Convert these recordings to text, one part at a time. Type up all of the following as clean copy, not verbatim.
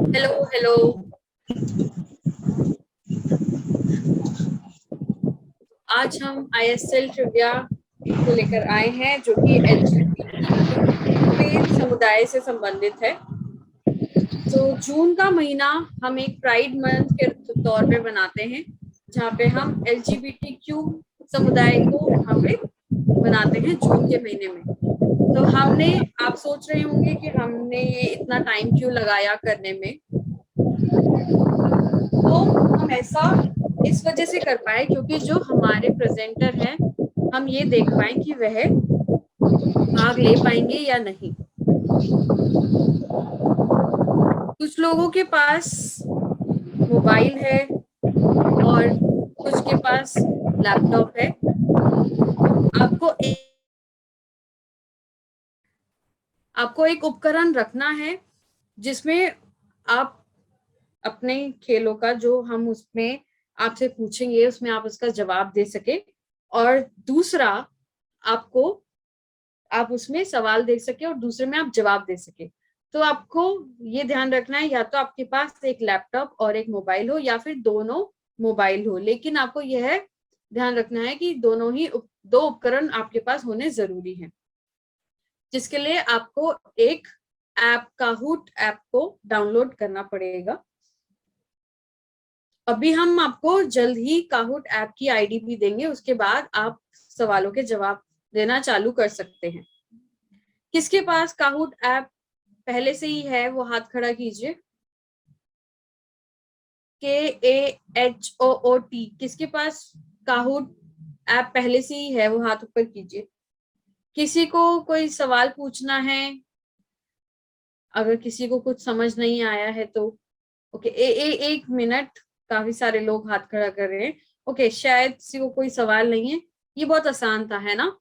Hello hello. आज हम ISL trivia को लेकर आए हैं जो कि एलजीबीटी समुदाय से संबंधित है। तो जून का महीना हम एक प्राइड मंथ के तौर पे बनाते हैं, जहाँ पे हम एलजीबीटी समुदाय को वहाँ पे बनाते हैं जून के महीने में। तो हमने, आप सोच रहे होंगे कि हमने ये इतना टाइम क्यों लगाया करने में। तो हम ऐसा इस वजह से कर पाए क्योंकि जो हमारे प्रेजेंटर हैं, हम ये देख पाए कि वह भाग ले पाएंगे या नहीं। कुछ लोगों के पास मोबाइल है और कुछ के पास लैपटॉप है। आपको एक उपकरण रखना है जिसमें आप अपने खेलों का, जो हम उसमें आपसे पूछेंगे, उसमें आप उसका जवाब दे सके। और दूसरा, आपको आप उसमें सवाल दे सके और दूसरे में आप जवाब दे सके। तो आपको ये ध्यान रखना है, या तो आपके पास एक लैपटॉप और एक मोबाइल हो या फिर दोनों मोबाइल हो, लेकिन आपको यह ध्यान रखना है कि दोनों ही दो उपकरण आपके पास होने जरूरी हैं, जिसके लिए आपको एक ऐप, काहूट ऐप को डाउनलोड करना पड़ेगा। अभी हम आपको जल्द ही काहूट ऐप की आईडी भी देंगे, उसके बाद आप सवालों के जवाब देना चालू कर सकते हैं। किसके पास काहूट ऐप पहले से ही है वो हाथ खड़ा कीजिए। KAHOOT, किसके पास काहूट ऐप पहले से ही है वो हाथ ऊपर कीजिए। किसी को कोई सवाल पूछना है, अगर किसी को कुछ समझ नहीं आया है तो ओके। एक मिनट, काफी सारे लोग हाथ खड़ा कर रहे हैं। ओके, शायद किसी को कोई सवाल नहीं है। ये बहुत आसान था, है ना?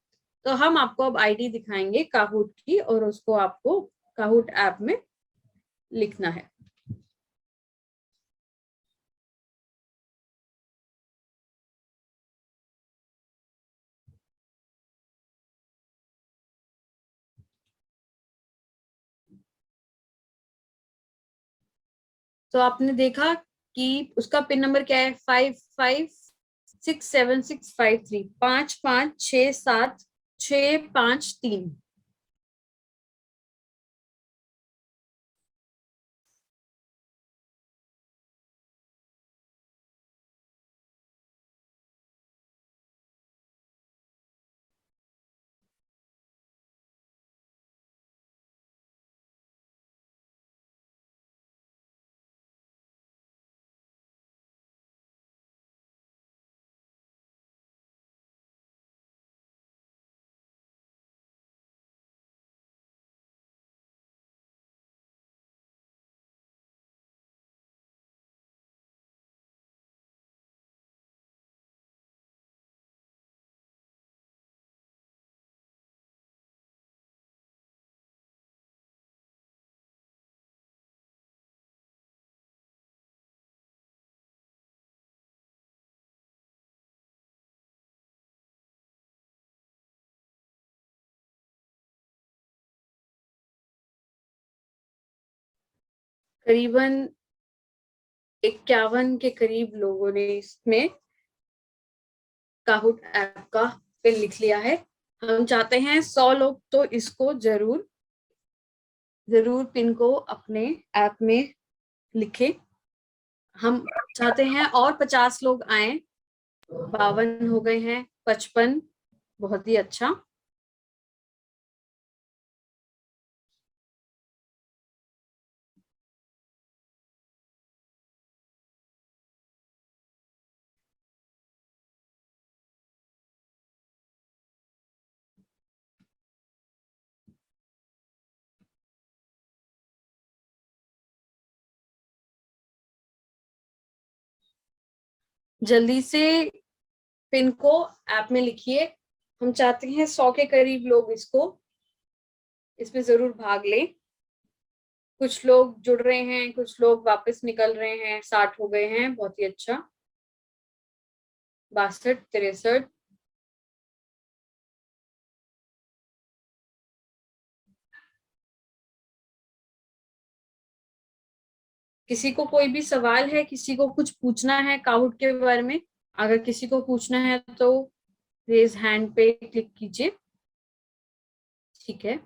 तो हम आपको अब आईडी दिखाएंगे काहूट की, और उसको आपको काहूट ऐप में लिखना है। तो आपने देखा कि उसका पिन नंबर क्या है? 556765 5567 653। करीबन 51 के करीब लोगों ने इसमें काहूट ऐप का पिन लिख लिया है। हम चाहते हैं 100 लोग तो इसको जरूर जरूर पिन को अपने ऐप में लिखें। हम चाहते हैं और 50 लोग आए। 52 हो गए हैं, 55। बहुत ही अच्छा। जल्दी से पिन को ऐप में लिखिए। हम चाहते हैं 100 के करीब लोग इसमें जरूर भाग लें। कुछ लोग जुड़ रहे हैं, कुछ लोग वापस निकल रहे हैं। 60 हो गए हैं, बहुत ही अच्छा। 62, 63। किसी को कोई भी सवाल है, किसी को कुछ पूछना है काउट के बारे में? अगर किसी को पूछना है तो रेज हैंड पे क्लिक कीजिए। ठीक है।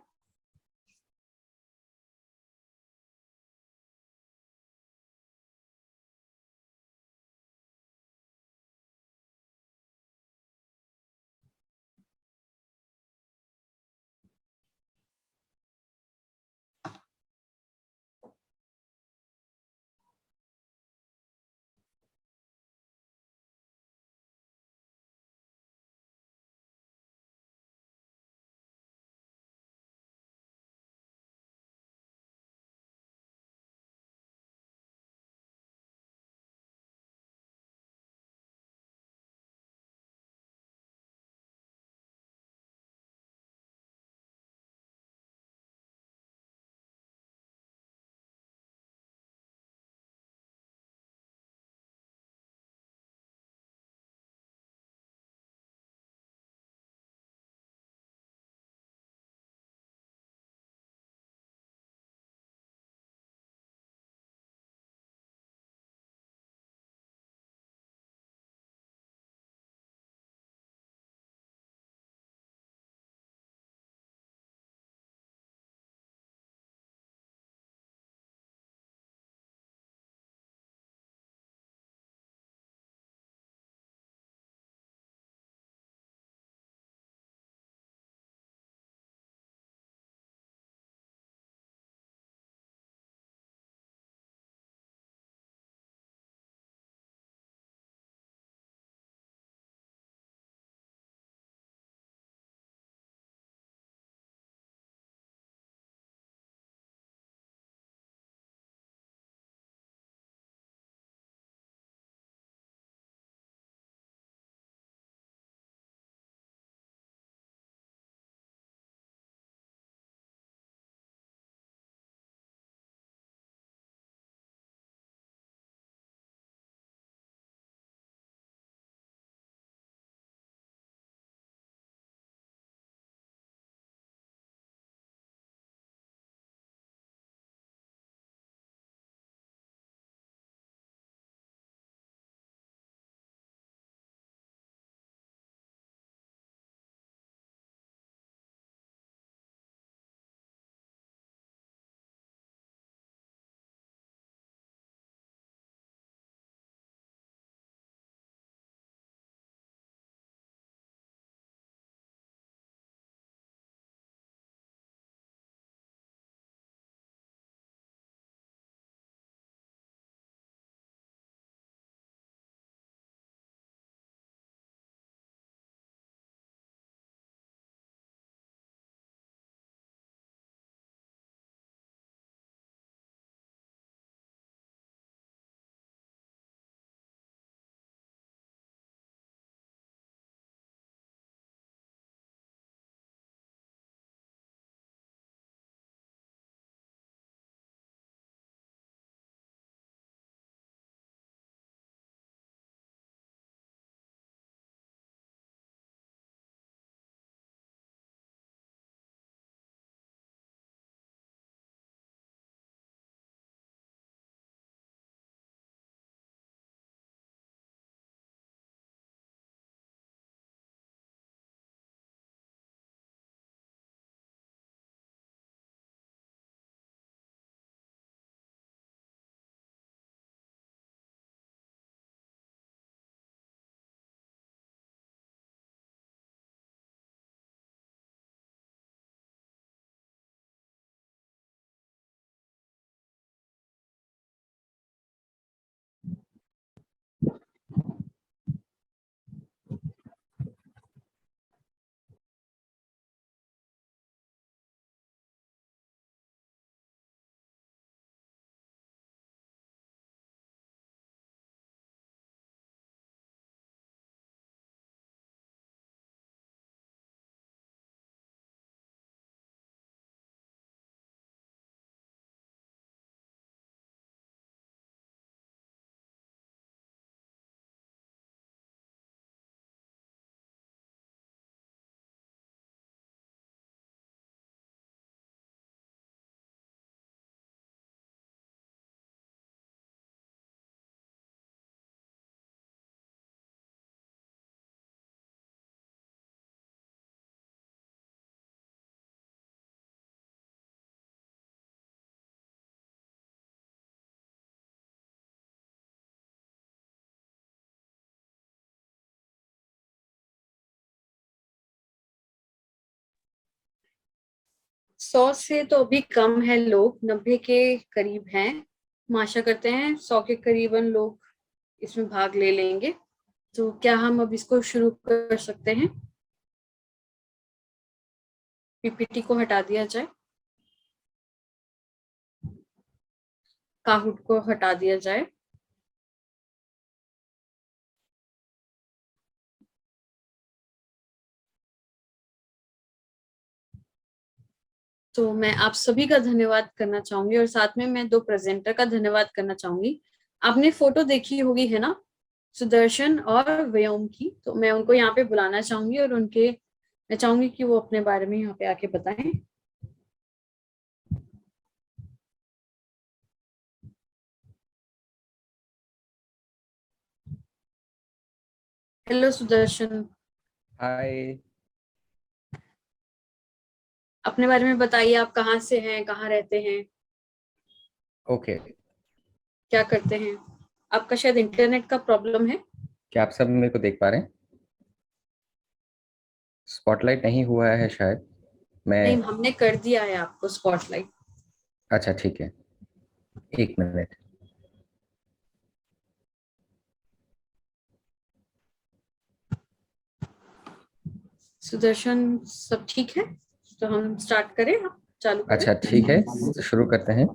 100 से तो अभी कम है लोग, 90 के करीब हैं। हम आशा करते हैं 100 के करीबन लोग इसमें भाग ले लेंगे। तो क्या हम अब इसको शुरू कर सकते हैं? पीपीटी को हटा दिया जाए, काहूट को हटा दिया जाए। तो मैं आप सभी का धन्यवाद करना चाहूंगी और साथ में मैं दो प्रेजेंटर का धन्यवाद करना चाहूंगी। आपने फोटो देखी होगी है ना, सुदर्शन और व्योम की। तो मैं उनको यहाँ पे बुलाना चाहूंगी और उनके मैं चाहूंगी कि वो अपने बारे में यहाँ पे आके बताएं। हेलो सुदर्शन, हाय। अपने बारे में बताइए, आप कहाँ से हैं, कहाँ रहते हैं, ओके। क्या करते हैं? आपका शायद इंटरनेट का प्रॉब्लम है। क्या आप सब मेरे को देख पा रहे हैं? स्पॉटलाइट नहीं हुआ है शायद। नहीं, मैं हमने कर दिया है आपको स्पॉटलाइट। अच्छा ठीक है, एक मिनट। सुदर्शन, सब ठीक है? तो हम स्टार्ट करें, आप चालू करें। अच्छा ठीक है, शुरू करते हैं।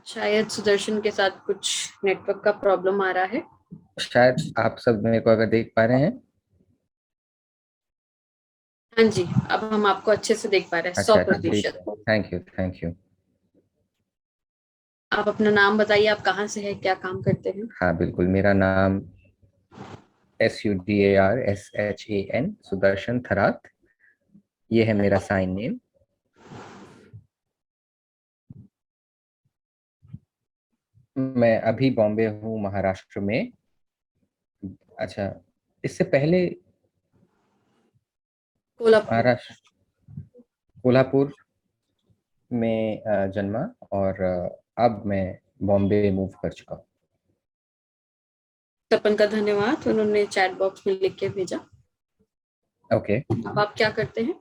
शायद सुदर्शन के साथ कुछ नेटवर्क का प्रॉब्लम आ रहा है। शायद आप सब मेरे को अगर देख पा रहे हैं। हाँ जी, अब हम आपको अच्छे से देख पा रहे हैं, सौ अच्छा ठीक प्रतिशत है, थैंक यू थैंक यू। आप अपना नाम बताइए, आप कहाँ से हैं, क्या काम करते हैं? हाँ बिल्कुल, मेरा नाम SUDARSHAN सुदर्शन थरात, ये है मेरा साइन नेम। मैं अभी बॉम्बे हूँ, महाराष्ट्र में। अच्छा, इससे पहले कोल्हापुर। महाराष्ट्र, कोल्हापुर में जन्मा, और अब मैं बॉम्बे मूव कर चुका हूँ। तपन का धन्यवाद, उन्होंने चैट बॉक्स में लिख के भेजा। ओके। अब आप क्या करते हैं?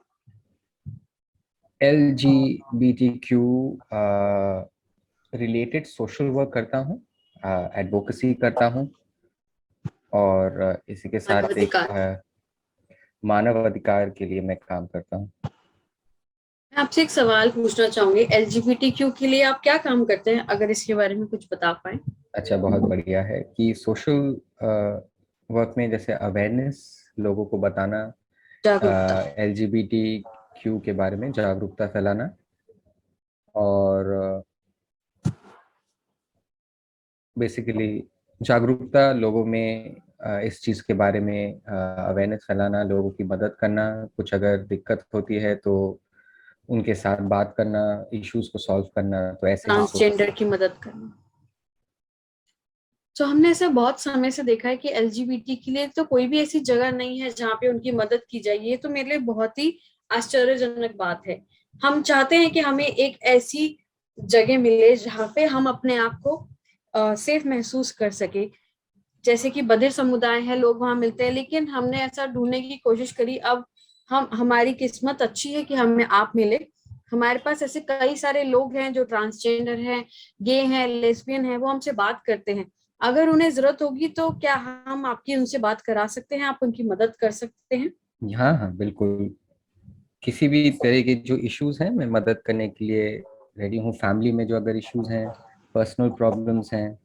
LGBTQ रिलेटेड सोशल वर्क करता हूँ, एडवोकेसी करता हूँ, और इसी के मानव साथ एक अधिकार। मानव अधिकार के लिए मैं काम करता हूँ। मैं आपसे एक सवाल पूछना चाहूंगी, एलजीबीटीक्यू के लिए आप क्या काम करते हैं, अगर इसके बारे में कुछ बता पाए। अच्छा, बहुत बढ़िया है कि सोशल वर्क में जैसे अवेयरनेस, लोगों को बताना, जागरूकता। LGBTQ के बारे में जागरूकता फैलाना, और बेसिकली जागरूकता लोगों में, इस चीज़ के बारे में अवेयरनेस फैलाना, लोगों की मदद करना, कुछ अगर दिक्कत होती है तो उनके साथ बात करना, इश्यूज को सॉल्व करना, तो ऐसे ही कुछ। ट्रांसजेंडर की मदद करना। तो हमने ऐसा बहुत समय से देखा है कि एलजीबीटी के लिए तो कोई भी ऐसी जगह नहीं है जहाँ पे उनकी मदद की जाए। ये तो मेरे लिए बहुत ही आश्चर्यजनक बात है। हम चाहते हैं कि हमें एक ऐसी जगह मिले जहाँ पे हम अपने आप को सेफ महसूस कर सके। जैसे कि बधिर समुदाय है, लोग वहां मिलते हैं, लेकिन हमने ऐसा ढूंढने की कोशिश करी। अब हम हमारी किस्मत अच्छी है कि हमें आप मिले। हमारे पास ऐसे कई सारे लोग हैं जो ट्रांसजेंडर हैं, गे हैं, लेस्बियन हैं, वो हमसे बात करते हैं। अगर उन्हें जरूरत होगी तो क्या हम आपकी उनसे बात करा सकते हैं, आप उनकी मदद कर सकते हैं? हाँ हाँ बिल्कुल, किसी भी तरह के जो इश्यूज हैं मैं मदद करने के लिए रेडी हूँ। फैमिली में जो अगर इश्यूज हैं, पर्सनल प्रॉब्लम्स हैं,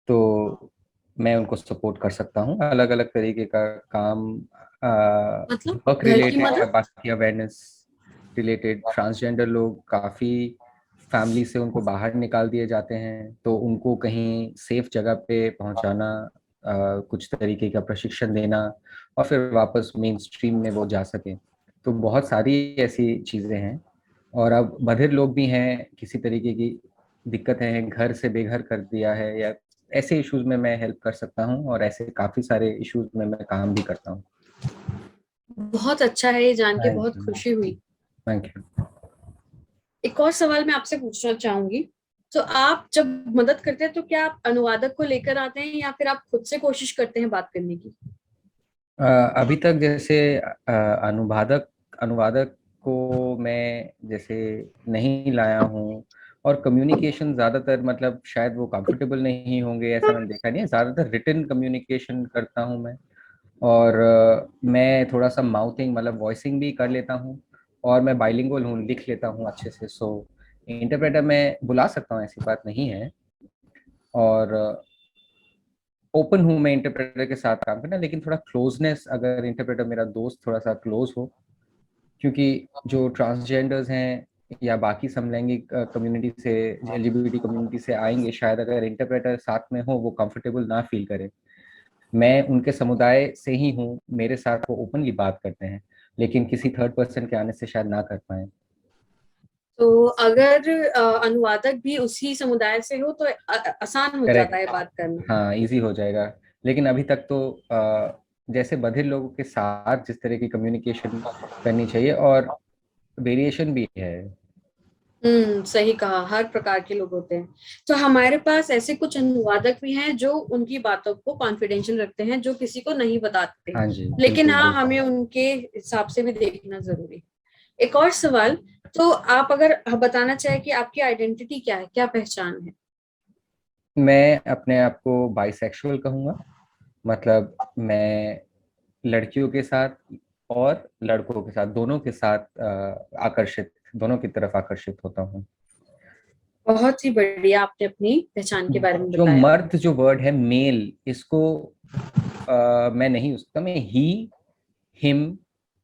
तो मैं उनको सपोर्ट कर सकता हूँ। अलग अलग तरीके का काम, मतलब वर्क घर की रिलेटेड या मदद। बाकी अवेयरनेस रिलेटेड। ट्रांसजेंडर लोग काफ़ी फैमिली से उनको बाहर निकाल दिए जाते हैं, तो उनको कहीं सेफ जगह पे पहुंचाना, कुछ तरीके का प्रशिक्षण देना, और फिर वापस मेन स्ट्रीम में वो जा सके। तो बहुत सारी ऐसी चीज़ें हैं। और अब बधिर लोग भी हैं, किसी तरीके की दिक्कत है, घर से बेघर कर दिया है, या ऐसे इश्यूज में मैं हेल्प कर सकता हूँ, और ऐसे काफ़ी सारे इश्यूज में मैं काम भी करता हूँ। बहुत अच्छा है, ये जान के थैंक बहुत यू खुशी हुई। Thank you. एक और सवाल मैं आपसे पूछना चाहूंगी। तो आप जब मदद करते हैं तो क्या आप अनुवादक को लेकर आते हैं या फिर आप खुद से कोशिश करते हैं बात करने की? अभी तक जैसे अनुवादक अनुवादक को मैं जैसे नहीं लाया हूँ, और कम्युनिकेशन ज़्यादातर मतलब शायद वो कंफर्टेबल नहीं होंगे, ऐसा मैंने देखा नहीं है। ज़्यादातर रिटन कम्युनिकेशन करता हूँ मैं। और मैं थोड़ा सा माउथिंग मतलब वॉइसिंग भी कर लेता हूँ, और मैं बाइलिंगुअल हूँ, लिख लेता हूँ अच्छे से। सो इंटरप्रेटर मैं बुला सकता हूँ, ऐसी बात नहीं है। और ओपन हूँ मैं इंटरप्रेटर के साथ काम करना, लेकिन थोड़ा क्लोजनेस, अगर इंटरप्रेटर मेरा दोस्त थोड़ा सा क्लोज हो, क्योंकि जो ट्रांसजेंडर्स हैं या बाकी समलैंगिक कम्युनिटी से, एलजीबीटी कम्युनिटी से आएंगे, शायद अगर इंटरप्रेटर साथ में हो वो कंफर्टेबल ना फील करे। मैं उनके समुदाय से ही हूँ, मेरे साथ वो ओपनली बात करते हैं, लेकिन किसी थर्ड पर्सन के आने से शायद ना कर पाए। तो अगर अनुवादक भी उसी समुदाय से हो तो आसान हो जाता है करेक्ट। बात करना। हाँ, इजी हो जाएगा। लेकिन अभी तक तो जैसे बधिर लोगों के साथ जिस तरह की कम्युनिकेशन करनी चाहिए, और वेरिएशन भी है। सही कहा, हर प्रकार के लोग होते हैं। तो हमारे पास ऐसे कुछ अनुवादक भी हैं जो उनकी बातों को कॉन्फिडेंशियल रखते हैं, जो किसी को नहीं बताते। हाँ जी, लेकिन बिल्कुल हाँ, बिल्कुल। हमें उनके हिसाब से भी देखना जरूरी है। एक और सवाल, तो आप अगर बताना चाहे कि आपकी आइडेंटिटी क्या है, क्या पहचान है? मैं अपने आप को बाइसेक्सुअल कहूँगा। मतलब मैं लड़कियों के साथ और लड़कों के साथ, दोनों के साथ आकर्षित, दोनों की तरफ आकर्षित होता हूँ। बहुत ही बढ़िया, आपने अपनी पहचान के बारे में जो बताया। मर्द जो वर्ड है मेल, इसको मैं नहीं यूज करता। मैं ही, हिम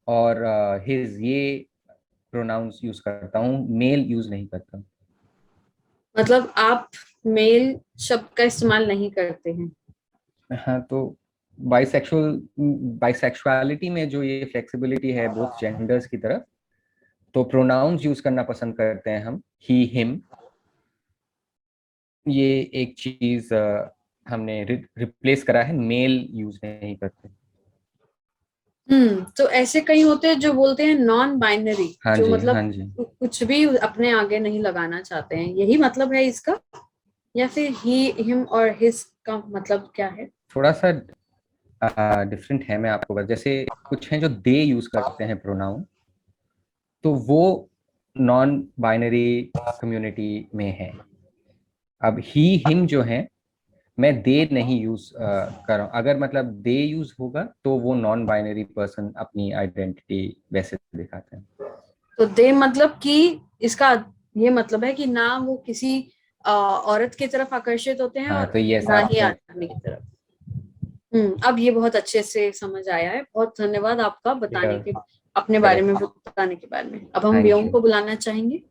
और हिज, ये प्रोनाउंस यूज करता हूँ, मेल यूज नहीं करता। मतलब आप मेल शब्द का इस्तेमाल नहीं करते हैं? हाँ, तो बाइसेक्सुअल बाइसेक्सुअलिटी में जो ये फ्लेक्सिबिलिटी है बोथ जेंडर्स की तरफ, तो प्रोनाउंस यूज करना पसंद करते हैं हम, ही हिम। ये एक चीज हमने रिप्लेस करा है, मेल यूज नहीं करते। तो ऐसे कई होते हैं जो बोलते हैं नॉन बाइनरी, हाँ जो जी, हाँ मतलब जी। कुछ भी अपने आगे नहीं लगाना चाहते हैं, यही मतलब है इसका? या फिर ही हिम और हिज का मतलब क्या है? थोड़ा सा डिफरेंट है, मैं आपको बता, जैसे कुछ हैं जो दे यूज करते हैं प्रोनाउन, तो वो नॉन बाइनरी कम्युनिटी में है। अब ही हिम जो है, मैं दे नहीं यूज कर रहा हूँ। अगर मतलब दे यूज होगा तो वो नॉन बाइनरी पर्सन अपनी आइडेंटिटी वैसे दिखाते हैं। तो दे मतलब कि इसका ये मतलब है कि ना वो किसी औरत की तरफ आकर्षित होते हैं हाँ, और तो यस ना ही आपने। आदमी की तरफ। अब ये बहुत अच्छे से समझ आया है। बहुत धन्यवाद आपका बताने के, अपने बारे में करेक्ट। बताने के बारे में। अब हम थैंक व्योम यू। को बुलाना चाहेंगे।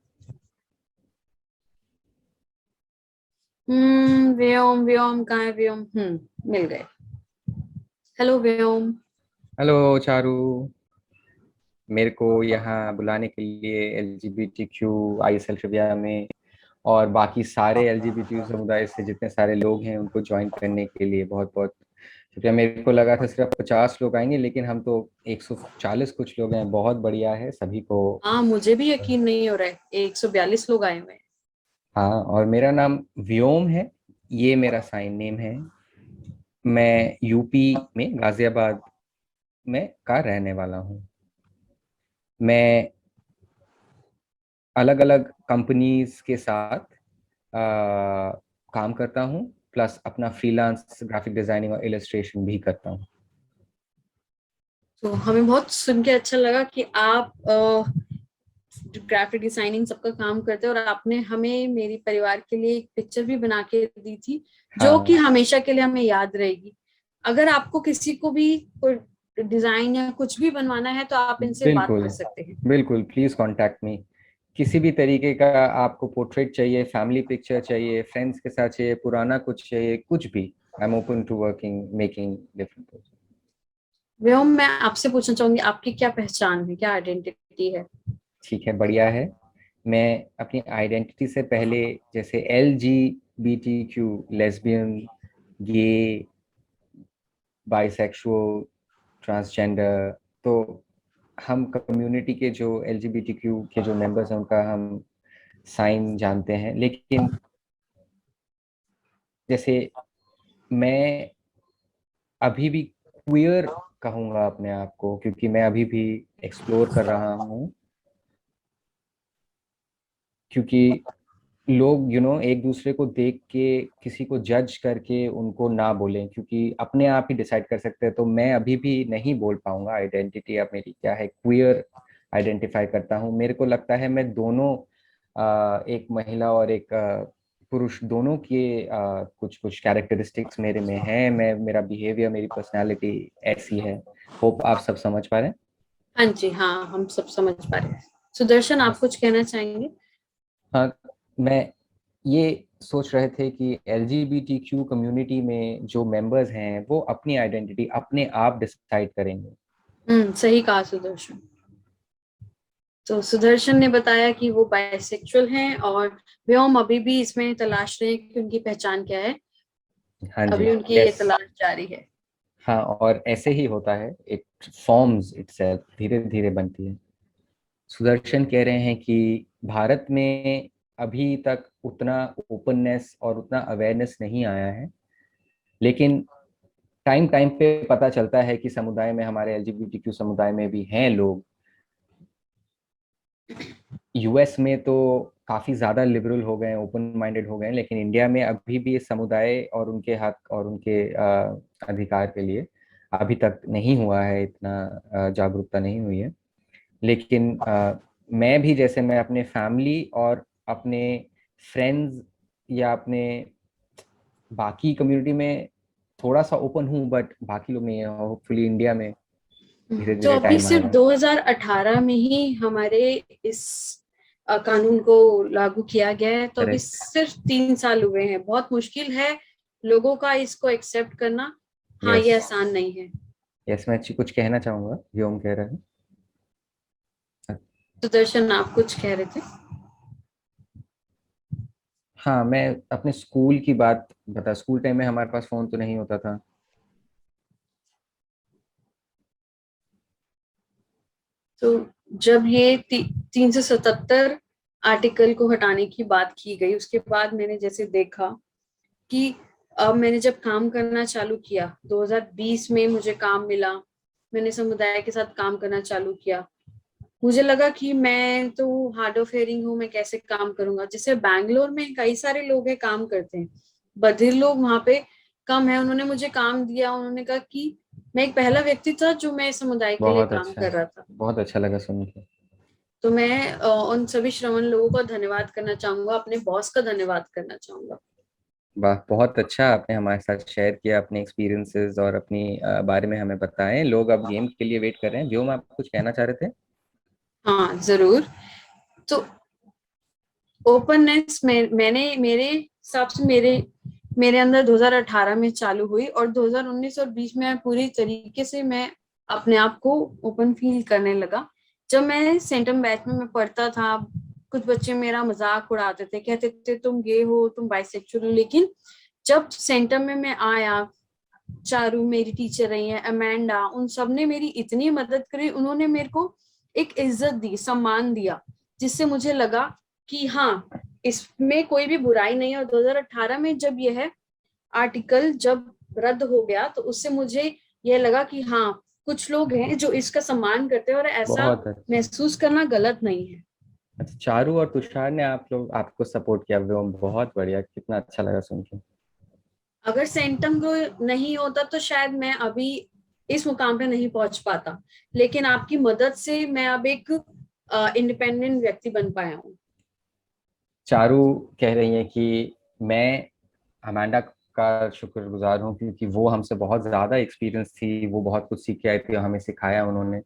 व्योम, व्योम कहाँ है व्योम? मिल गए। हेलो व्योम। हेलो चारू। मेरे को यहाँ बुलाने के लिए LGBTQ ISL ट्रिविया में, और बाकी सारे LGBT समुदाय से जितने सारे लोग हैं उनको ज्वाइन करने के लिए बहुत बहुत शुक्रिया। मेरे को लगा था सिर्फ 50 लोग आएंगे, लेकिन हम तो 140 कुछ लोग हैं। बहुत बढ़िया है सभी को। हाँ, मुझे भी यकीन नहीं हो रहा है, 142 लोग आए हुए हैं। हाँ, और मेरा नाम व्योम है, ये मेरा साइन नेम है। मैं यूपी में गाजियाबाद में का रहने वाला हूँ। मैं अलग अलग कंपनीज के साथ काम करता हूँ, प्लस अपना फ्रीलांस ग्राफिक डिजाइनिंग और इलस्ट्रेशन भी करता हूँ। तो हमें बहुत सुन के अच्छा लगा कि आप ग्राफिक डिजाइनिंग सबका काम करते हैं, और आपने हमें, मेरी परिवार के लिए एक पिक्चर भी बना के दी थी, जो कि हाँ, हमेशा के लिए हमें याद रहेगी। अगर आपको किसी को भी कोई डिजाइन या कुछ भी बनवाना है तो आप इनसे बात बिल्कुल कर सकते हैं। बिल्कुल, प्लीज कांटेक्ट मी। किसी भी तरीके का आपको पोर्ट्रेट चाहिए, फैमिली पिक्चर चाहिए, फ्रेंड्स के साथ चाहिए, पुराना कुछ चाहिए, कुछ भी, I am open to working making different. Vyom, मैं आपसे पूछना चाहूंगी, आपकी क्या पहचान है, क्या आइडेंटिटी है? ठीक है, बढ़िया है। मैं अपनी आइडेंटिटी से पहले, जैसे LGBTQ, लेस्बियन, गे, बाइसेक्सुअल, ट्रांसजेंडर, तो हम कम्युनिटी के जो LGBTQ के जो मेंबर्स हैं उनका हम साइन जानते हैं। लेकिन जैसे मैं अभी भी क्वियर कहूँगा अपने आप को, क्योंकि मैं अभी भी एक्सप्लोर कर रहा हूँ। क्योंकि लोग एक दूसरे को देख के किसी को जज करके उनको ना बोलें, क्योंकि अपने आप ही डिसाइड कर सकते हैं। तो मैं अभी भी नहीं बोल पाऊंगा आइडेंटिटी अब मेरी क्या है। क्वियर आइडेंटिफाई करता हूँ। मेरे को लगता है मैं दोनों, एक महिला और एक पुरुष, दोनों के कुछ कुछ कैरेक्टरिस्टिक्स मेरे में हैं। मेरा बिहेवियर, मेरी पर्सनालिटी ऐसी है। होप आप सब समझ पा रहे हैं। हाँ जी, हाँ, हम सब समझ पा रहे हैं। सुदर्शन, आप हाँ। कुछ कहना चाहेंगे? हाँ, मैं ये सोच रहे थे कि LGBTQ कम्युनिटी में जो मेंबर्स हैं वो अपनी आइडेंटिटी अपने आप डिसाइड करेंगे। सही कहा सुदर्शन। तो सुदर्शन ने बताया कि वो बाइसेक्सुअल हैं, और व्योम अभी भी इसमें तलाश रहे हैं कि उनकी पहचान क्या है। हाँ जी। अभी उनकी ये यस। तलाश जारी है। हाँ, और ऐसे ही होता है, इट फॉर्म्स इटसेल्फ, धीरे धीरे बनती है। सुदर्शन कह रहे हैं कि भारत में अभी तक उतना ओपननेस और उतना अवेयरनेस नहीं आया है, लेकिन टाइम टाइम पे पता चलता है कि समुदाय में, हमारे LGBTQ समुदाय में भी हैं लोग। US में तो काफी ज्यादा लिबरल हो गए हैं, ओपन माइंडेड हो गए हैं, लेकिन इंडिया में अभी भी इस समुदाय और उनके हक और उनके अधिकार के लिए अभी तक नहीं हुआ है, इतना जागरूकता नहीं हुई है। लेकिन मैं भी, जैसे मैं अपने फैमिली और अपने फ्रेंड्स या अपने बाकी कम्युनिटी में थोड़ा सा ओपन हूँ, बट बाकी लोग नहीं है। होपफुली इंडिया में धीरे तो धीरे अभी टाइम सिर्फ आएगा। 2018 में ही हमारे इस कानून को लागू किया गया है, तो अभी करेक्ट। सिर्फ 3 साल हुए हैं। बहुत मुश्किल है लोगों का इसको एक्सेप्ट करना। हाँ, यस। ये आसान नहीं है। यस, मैं कुछ कहना चाहूंगा, व्योम कह रहे हैं। सुदर्शन, आप कुछ कह रहे थे? हाँ, मैं अपने स्कूल की बात बता। स्कूल टाइम में हमारे पास फोन तो नहीं होता था। तो जब ये 377 आर्टिकल को हटाने की बात की गई, उसके बाद मैंने जैसे देखा कि अब मैंने जब काम करना चालू किया, 2020 में मुझे काम मिला, मैंने समुदाय के साथ काम करना चालू किया। मुझे लगा कि मैं तो हार्ड ऑफ हेयरिंग हूँ, मैं कैसे काम करूंगा। जैसे बैंगलोर में कई सारे लोग हैं, काम करते हैं, बधिर लोग वहां पे कम है। उन्होंने मुझे काम दिया, उन्होंने कहा कि मैं एक पहला व्यक्ति था जो मैं समुदाय के लिए बहुत काम अच्छा। कर रहा था। बहुत अच्छा लगा सुन के। तो मैं उन सभी श्रवण लोगों का धन्यवाद करना चाहूंगा, अपने बॉस का धन्यवाद करना चाहूंगा। वाह, बहुत अच्छा आपने हमारे साथ शेयर किया अपने एक्सपीरियंसेस और अपनी बारे में हमें बताएं। लोग अब गेम के लिए वेट कर रहे हैं। व्योम, आप कुछ कहना चाह रहे थे? हाँ, जरूर। तो ओपननेस में मैंने मेरे हिसाब से मेरे मेरे अंदर 2018 में चालू हुई, और 2019 और 20 में पूरी तरीके से मैं अपने आप को ओपन फील करने लगा। जब मैं सेंटम बैच में मैं पढ़ता था, कुछ बच्चे मेरा मजाक उड़ाते थे, कहते थे तुम गे हो, तुम बाइसेक्सुअल हो। लेकिन जब सेंटम में मैं आया, चारू मेरी टीचर रही है, अमेंडा, उन सब ने मेरी इतनी मदद करी। उन्होंने मेरे को एक इज्जत दी, सम्मान दिया, जिससे मुझे लगा कि हाँ, इसमें कोई भी बुराई नहीं है। और 2018 में जब यह आर्टिकल जब रद्द हो गया, तो उससे मुझे यह लगा कि हाँ, कुछ लोग हैं जो इसका सम्मान करते हैं, और ऐसा बहुत अच्छा। महसूस करना गलत नहीं है। अच्छा, चारू और तुषार ने आपको सपोर्ट किया। व्योम, बहुत बढ़िया, कितना अच्छा लगा सुन के। अगर सेंटम को नहीं होता तो शायद मैं अभी इस मुकाम पे नहीं पहुंच पाता, लेकिन आपकी मदद से मैं अब एक इंडिपेंडेंट व्यक्ति बन पाया हूँ। चारू कह रही हैं कि मैं अमांडा का शुक्रगुजार हूँ, क्योंकि वो हमसे बहुत ज़्यादा एक्सपीरियंस थी। वो बहुत कुछ सीख के आई थी और हमें सिखाया उन्होंने।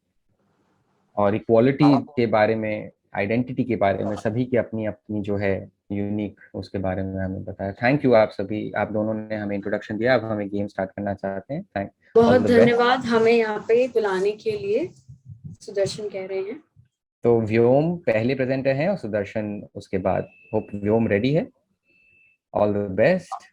और इक्वालिटी के बारे में, आइडेंटिटी के बारे में, सभी की अपनी अपनी जो है यूनिक, उसके बारे में हमें बताया। थैंक यू आप सभी। आप दोनों ने हमें इंट्रोडक्शन दिया। अब हमें गेम स्टार्ट करना चाहते हैं। थैंक बहुत ऑल द बेस्ट। धन्यवाद हमें यहाँ पे बुलाने के लिए, सुदर्शन कह रहे हैं। तो व्योम पहले प्रेजेंटर हैं और सुदर्शन उसके बाद। होप व्योम रेडी है। All the best.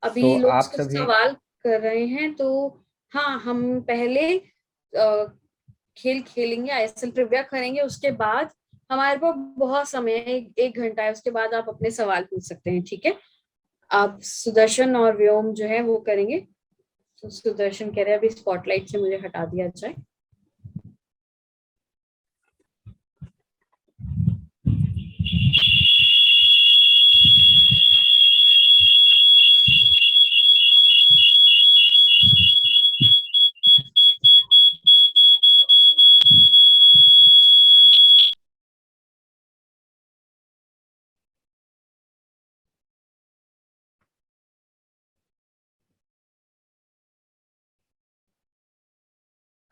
तो अभी लोग आप कुछ सभी। सवाल कर रहे हैं, तो हाँ, हम पहले खेल खेलेंगे, आईएसएल ट्रिविया करेंगे। उसके बाद हमारे पास बहुत समय है, एक घंटा है, उसके बाद आप अपने सवाल पूछ सकते हैं, ठीक है? आप सुदर्शन और व्योम जो है वो करेंगे। तो सुदर्शन कह रहे हैं अभी स्पॉटलाइट से मुझे हटा दिया जाए।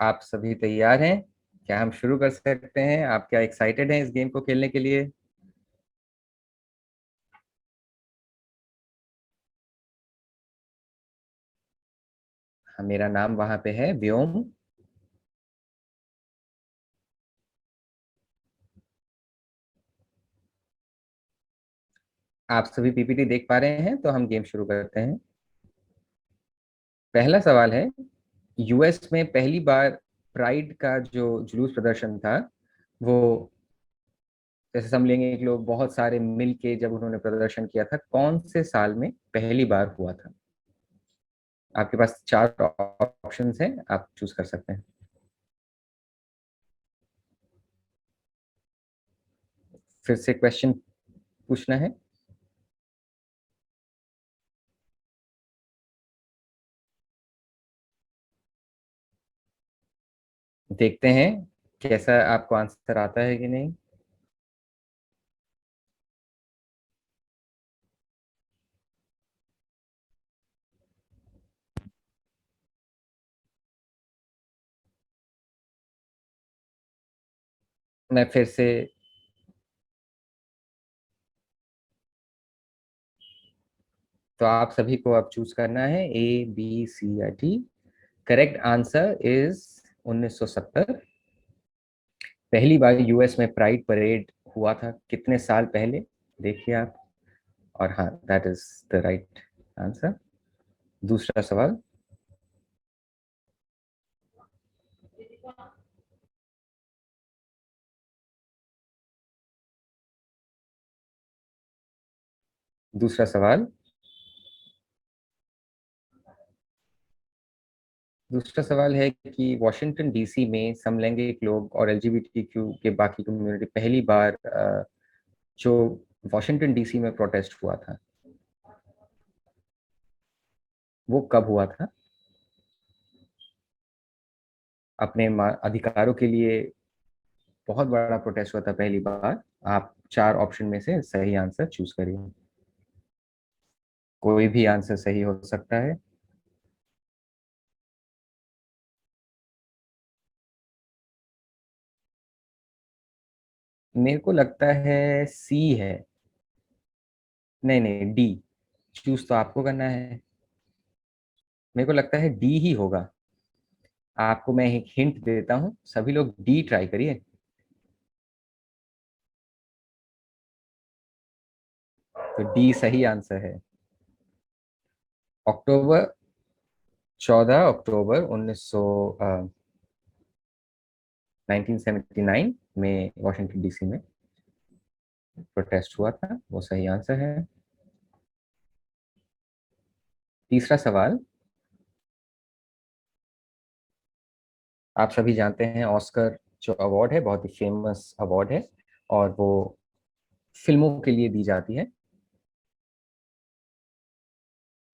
आप सभी तैयार हैं? क्या हम शुरू कर सकते हैं? आप क्या एक्साइटेड हैं इस गेम को खेलने के लिए? हाँ, मेरा नाम वहां पे है व्योम। आप सभी पीपीटी देख पा रहे हैं तो हम गेम शुरू करते हैं। पहला सवाल है, यूएस में पहली बार प्राइड का जो जुलूस प्रदर्शन था, वो जैसे समझ लेंगे कि लोग बहुत सारे मिल के जब उन्होंने प्रदर्शन किया था, कौन से साल में पहली बार हुआ था? आपके पास चार ऑप्शंस हैं, आप चूज कर सकते हैं। फिर से क्वेश्चन पूछना है। देखते हैं कैसा आपको आंसर आता है कि नहीं। मैं फिर से, तो आप सभी को अब चूज करना है ए बी सी या डी। Correct answer is 1970। पहली बार यूएस में प्राइड परेड हुआ था कितने साल पहले, देखिए आप। और हाँ, that is the right answer. दूसरा सवाल। दूसरा सवाल। दूसरा सवाल है कि वॉशिंगटन डीसी में समलैंगिक लोग और एलजीबीटीक्यू के बाकी कम्युनिटी पहली बार जो वॉशिंगटन डीसी में प्रोटेस्ट हुआ था, वो कब हुआ था? अपने अधिकारों के लिए बहुत बड़ा प्रोटेस्ट हुआ था पहली बार। आप चार ऑप्शन में से सही आंसर चूज करिए। कोई भी आंसर सही हो सकता है। मेरे को लगता है सी है। नहीं नहीं, डी। चूज तो आपको करना है। मेरे को लगता है डी ही होगा। आपको मैं एक हिंट देता हूँ, सभी लोग डी ट्राई करिए। तो डी सही आंसर है। अक्टूबर 14 अक्टूबर 1979 में वॉशिंगटन डीसी में प्रोटेस्ट हुआ था, वो सही आंसर है। तीसरा सवाल। आप सभी जानते हैं ऑस्कर जो अवार्ड है बहुत ही फेमस अवार्ड है, और वो फिल्मों के लिए दी जाती है।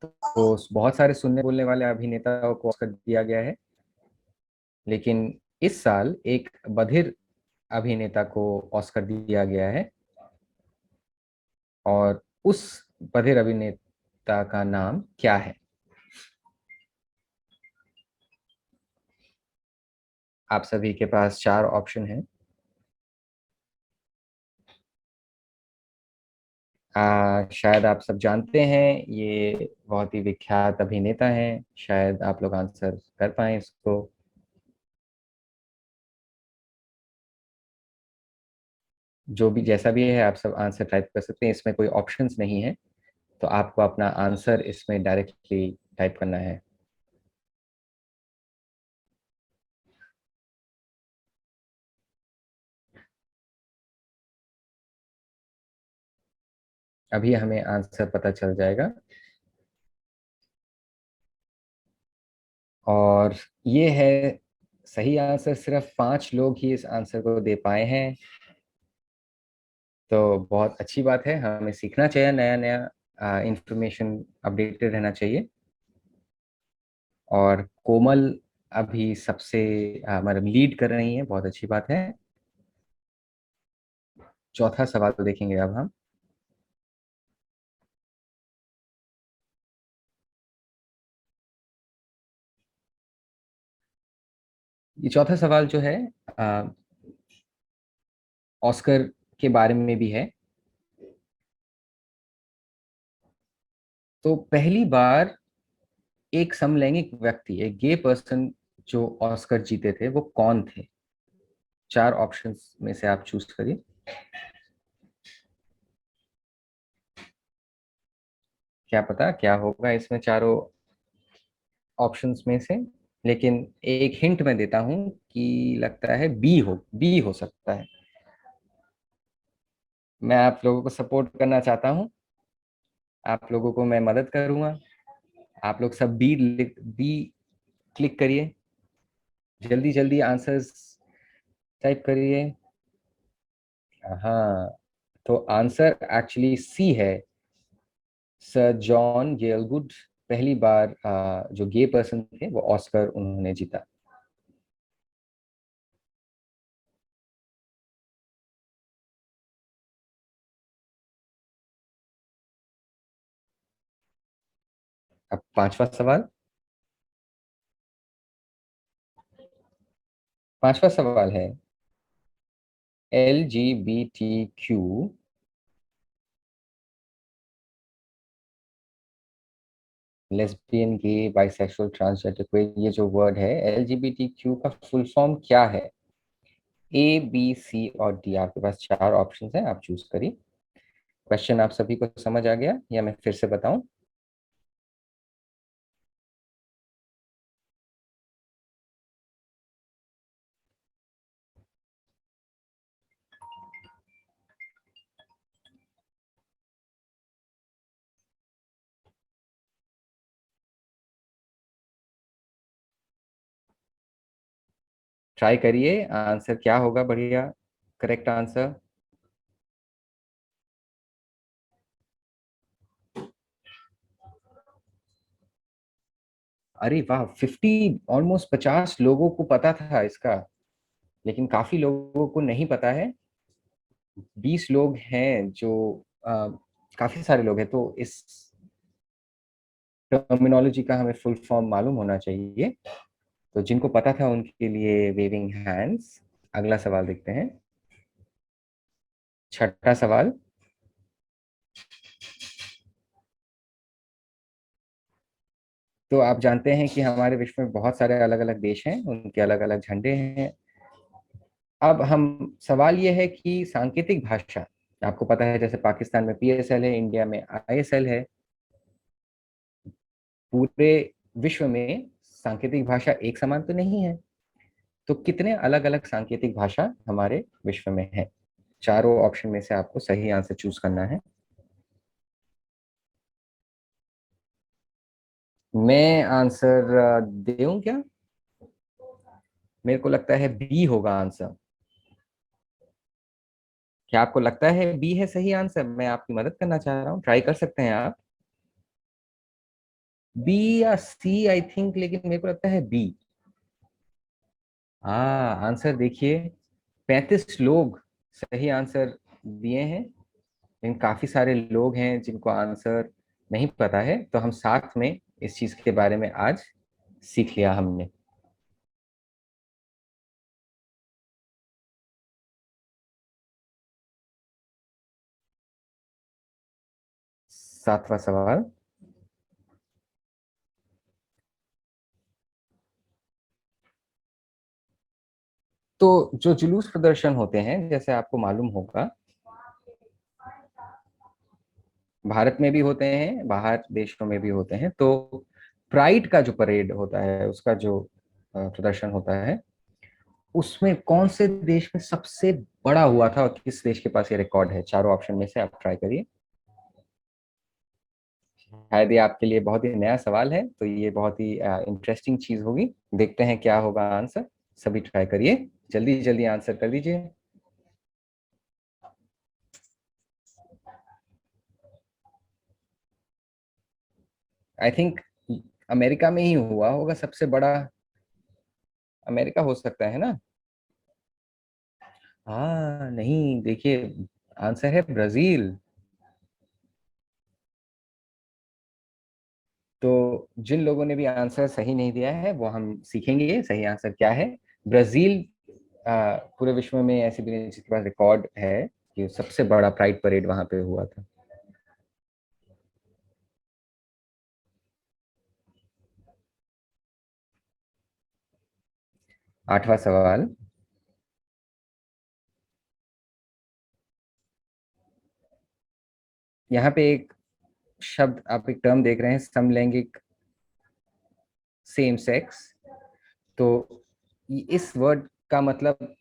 तो बहुत सारे सुनने बोलने वाले अभिनेताओं को ऑस्कर दिया गया है, लेकिन इस साल एक बधिर अभिनेता को ऑस्कर दिया गया है, और उस बधिर अभिनेता का नाम क्या है? आप सभी के पास चार ऑप्शन हैं। शायद आप सब जानते हैं, ये बहुत ही विख्यात अभिनेता हैं। शायद आप लोग आंसर कर पाए इसको। जो भी जैसा भी है, आप सब आंसर टाइप कर सकते हैं, इसमें कोई ऑप्शंस नहीं है। तो आपको अपना आंसर इसमें डायरेक्टली टाइप करना है। अभी हमें आंसर पता चल जाएगा। और ये है सही आंसर। सिर्फ 5 लोग ही इस आंसर को दे पाए हैं। तो बहुत अच्छी बात है, हमें सीखना चाहिए, नया नया इंफॉर्मेशन अपडेटेड रहना चाहिए। और कोमल अभी सबसे मतलब लीड कर रही है, बहुत अच्छी बात है। चौथा सवाल देखेंगे अब हम। ये चौथा सवाल जो है अ, ऑस्कर के बारे में भी है। तो पहली बार एक समलैंगिक व्यक्ति, एक गे पर्सन जो ऑस्कर जीते थे, वो कौन थे? 4 ऑप्शंस में से आप चूज करिए। क्या पता क्या होगा इसमें चारों ऑप्शंस में से। लेकिन एक हिंट मैं देता हूं कि लगता है बी हो सकता है। मैं आप लोगों को सपोर्ट करना चाहता हूं, आप लोगों को मैं मदद करूंगा। आप लोग सब बी क्लिक करिए, जल्दी जल्दी आंसर्स टाइप करिए। हाँ, तो आंसर एक्चुअली सी है। सर जॉन गेलगुड पहली बार जो गे पर्सन थे वो ऑस्कर उन्होंने जीता। अब पांचवा सवाल। पांचवा सवाल है, LGBTQ लेस्बियन, गे, बाइसेक्सुअल, ट्रांसजेंडर, क्वेयर, ये जो वर्ड है LGBTQ का फुल फॉर्म क्या है? A, B, C और D। आपके पास 4 ऑप्शन है, आप चूज करिए। क्वेश्चन आप सभी को समझ आ गया या मैं फिर से बताऊं? ट्राई करिए, आंसर क्या होगा बढ़िया करेक्ट आंसर। अरे वाह, 50 ऑलमोस्ट 50 लोगों को पता था इसका, लेकिन काफी लोगों को नहीं पता है। 20 लोग हैं जो आ, काफी सारे लोग हैं, तो इस टर्मिनोलॉजी का हमें फुल फॉर्म मालूम होना चाहिए। तो जिनको पता था उनके लिए वेविंग हैंड्स। अगला सवाल देखते हैं। छठा सवाल। तो आप जानते हैं कि हमारे विश्व में बहुत सारे अलग अलग देश हैं, उनके अलग अलग झंडे हैं। अब हम सवाल ये है कि सांकेतिक भाषा, आपको पता है जैसे पाकिस्तान में PSL है, इंडिया में ISL है। पूरे विश्व में सांकेतिक भाषा एक समान तो नहीं है। तो कितने अलग अलग सांकेतिक भाषा हमारे विश्व में है? चारों ऑप्शन में से आपको सही आंसर चूज करना है। मैं आंसर दूं क्या? मेरे को लगता है बी होगा आंसर। क्या आपको लगता है बी है सही आंसर? मैं आपकी मदद करना चाह रहा हूँ, ट्राई कर सकते हैं आप। बी या सी आई थिंक, लेकिन मेरे को लगता है बी। हाँ, आंसर देखिए, 35 लोग सही आंसर दिए हैं। लेकिन काफी सारे लोग हैं जिनको आंसर नहीं पता है, तो हम साथ में इस चीज के बारे में आज सीख लिया हमने। 7वां सवाल। तो जो जुलूस प्रदर्शन होते हैं, जैसे आपको मालूम होगा, भारत में भी होते हैं, बाहर देशों में भी होते हैं। तो प्राइड का जो परेड होता है, उसका जो प्रदर्शन होता है, उसमें कौन से देश में सबसे बड़ा हुआ था और किस देश के पास ये रिकॉर्ड है? चारों ऑप्शन में से आप ट्राई करिए। शायद ये आपके लिए बहुत ही नया सवाल है, तो ये बहुत ही इंटरेस्टिंग चीज होगी। देखते हैं क्या होगा आंसर। सभी ट्राई करिए, जल्दी जल्दी आंसर कर दीजिए। आई थिंक अमेरिका में ही हुआ होगा सबसे बड़ा। अमेरिका हो सकता है ना? हाँ नहीं, देखिए, आंसर है ब्राजील। तो जिन लोगों ने भी आंसर सही नहीं दिया है वो हम सीखेंगे सही आंसर क्या है। ब्राजील पूरे विश्व में ऐसी भी नहीं जिसके पास रिकॉर्ड है कि सबसे बड़ा प्राइड परेड वहां पे हुआ था। 8वां सवाल। यहाँ पे एक शब्द, आप एक टर्म देख रहे हैं, समलैंगिक, सेम सेक्स। तो इस वर्ड का मतलब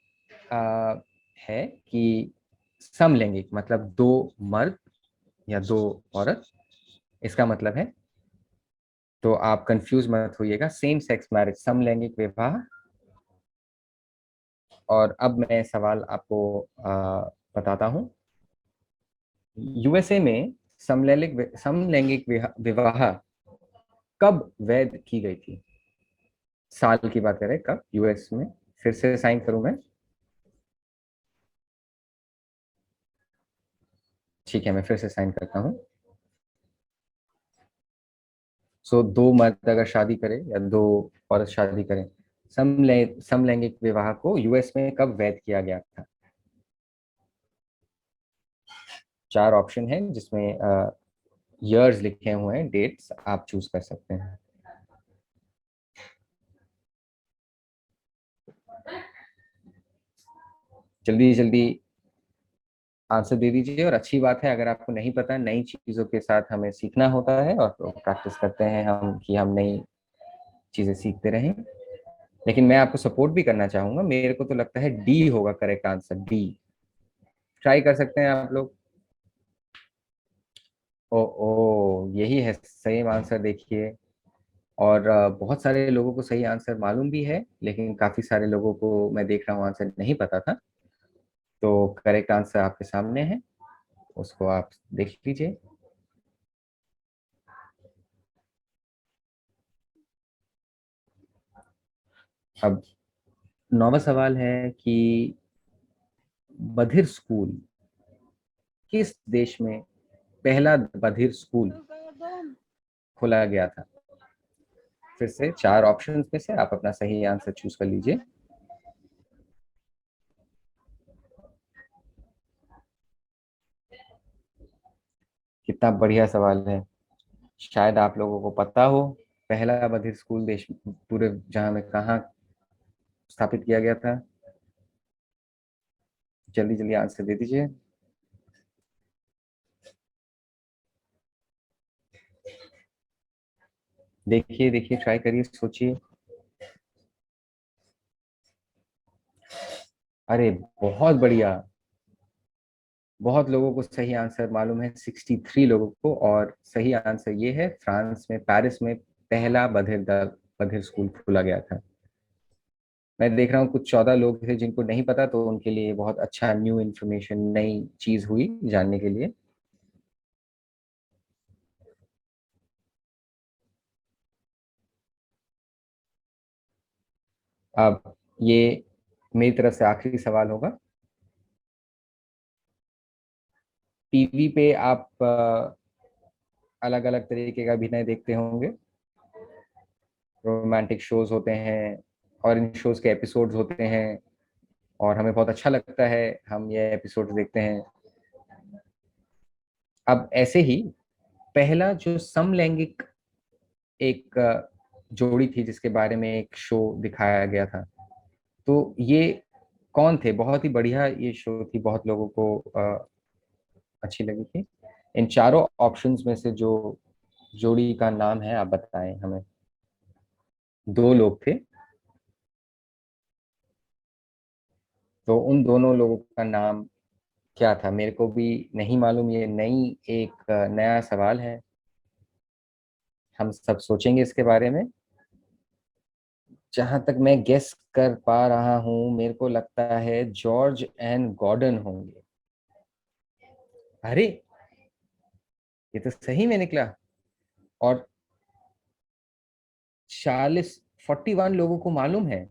आ, है कि समलैंगिक मतलब दो मर्द या दो औरत, इसका मतलब है। तो आप कंफ्यूज मत होइएगा, सेम सेक्स मैरिज, समलैंगिक विवाह। और अब मैं सवाल आपको बताता हूँ। यूएसए में समलैंगिक विवाह कब वैध की गई थी? साल की बात करें कब यूएस में। फिर से साइन करूं मैं? ठीक है, मैं फिर से साइन करता हूँ। सो दो मर्द अगर शादी करें या दो औरत शादी करें, समलैंगिक विवाह को यूएस में कब वैध किया गया था? 4 ऑप्शन है जिसमें ईयर्स लिखे हुए हैं, डेट्स आप चूज कर सकते हैं। जल्दी जल्दी आंसर दे दीजिए। और अच्छी बात है, अगर आपको नहीं पता, नई चीजों के साथ हमें सीखना होता है और तो प्रैक्टिस करते हैं हम कि हम नई चीजें सीखते रहें। लेकिन मैं आपको सपोर्ट भी करना चाहूंगा, मेरे को तो लगता है डी होगा करेक्ट आंसर, डी। ट्राई कर सकते हैं आप लोग। ओ ओ, यही है सही आंसर, देखिए। और बहुत सारे लोगों को सही आंसर मालूम भी है, लेकिन काफी सारे लोगों को मैं देख रहा हूँ आंसर नहीं पता था। तो करेक्ट आंसर आपके सामने है, उसको आप देख लीजिए। अब 9वां सवाल है कि बधिर स्कूल, किस देश में पहला बधिर स्कूल खोला गया था? फिर से 4 ऑप्शंस में से आप अपना सही आंसर चूज कर लीजिए। कितना बढ़िया सवाल है। शायद आप लोगों को पता हो पहला बधिर स्कूल देश पूरे जहां में कहाँ स्थापित किया गया था। जल्दी जल्दी आंसर दे दीजिए। देखिए देखिए, ट्राई करिए, सोचिए। अरे बहुत बढ़िया, बहुत लोगों को सही आंसर मालूम है, 63 लोगों को। और सही आंसर ये है, फ्रांस में पेरिस में पहला बधिर स्कूल खोला गया था। मैं देख रहा हूँ कुछ 14 लोग थे जिनको नहीं पता, तो उनके लिए बहुत अच्छा न्यू इन्फॉर्मेशन, नई चीज हुई जानने के लिए। अब ये मेरी तरफ से आखिरी सवाल होगा। टीवी पे आप अलग अलग तरीके का अभिनय देखते होंगे। रोमांटिक शोज होते हैं और इन शोज के एपिसोड्स होते हैं, और हमें बहुत अच्छा लगता है, हम ये एपिसोड देखते हैं। अब ऐसे ही पहला जो समलैंगिक एक जोड़ी थी जिसके बारे में एक शो दिखाया गया था, तो ये कौन थे? बहुत ही बढ़िया ये शो थी, बहुत लोगों को अच्छी लगी थी। इन चारों ऑप्शंस में से जो जोड़ी का नाम है आप बताएं हमें। 2 लोग थे, तो उन दोनों लोगों का नाम क्या था? मेरे को भी नहीं मालूम, ये नई एक नया सवाल है। हम सब सोचेंगे इसके बारे में। जहां तक मैं गेस कर पा रहा हूँ, मेरे को लगता है जॉर्ज एंड गॉर्डन होंगे। अरे, ये तो सही में निकला। और 41 लोगों को मालूम है।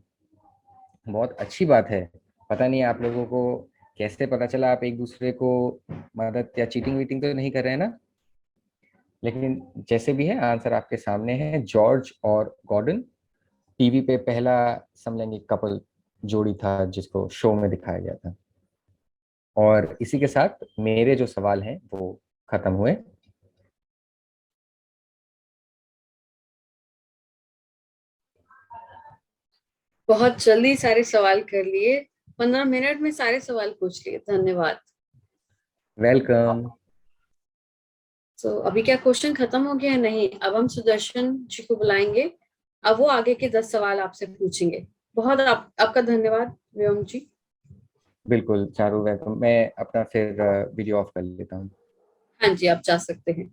बहुत अच्छी बात है। पता नहीं आप लोगों को कैसे पता चला, आप एक दूसरे को मदद या चीटिंग वीटिंग तो नहीं कर रहे हैं ना? लेकिन जैसे भी है, आंसर आपके सामने है, जॉर्ज और गॉर्डन। टीवी पे पहला समलैंगिक कपल जोड़ी था जिसको शो में दिखाया गया था। और इसी के साथ मेरे जो सवाल हैं वो खत्म हुए। बहुत जल्दी सारे सवाल कर लिए, 15 मिनट में सारे सवाल पूछ लिए, धन्यवाद। वेलकम। तो अभी क्या क्वेश्चन खत्म हो गया है? नहीं, अब हम सुदर्शन जी को बुलाएंगे। अब वो आगे के 10 सवाल आपसे पूछेंगे। बहुत आपका धन्यवाद व्योम जी। बिल्कुल चारू, वेलकम। मैं अपना फिर वीडियो ऑफ कर लेता हूँ। हाँ जी, आप जा सकते हैं।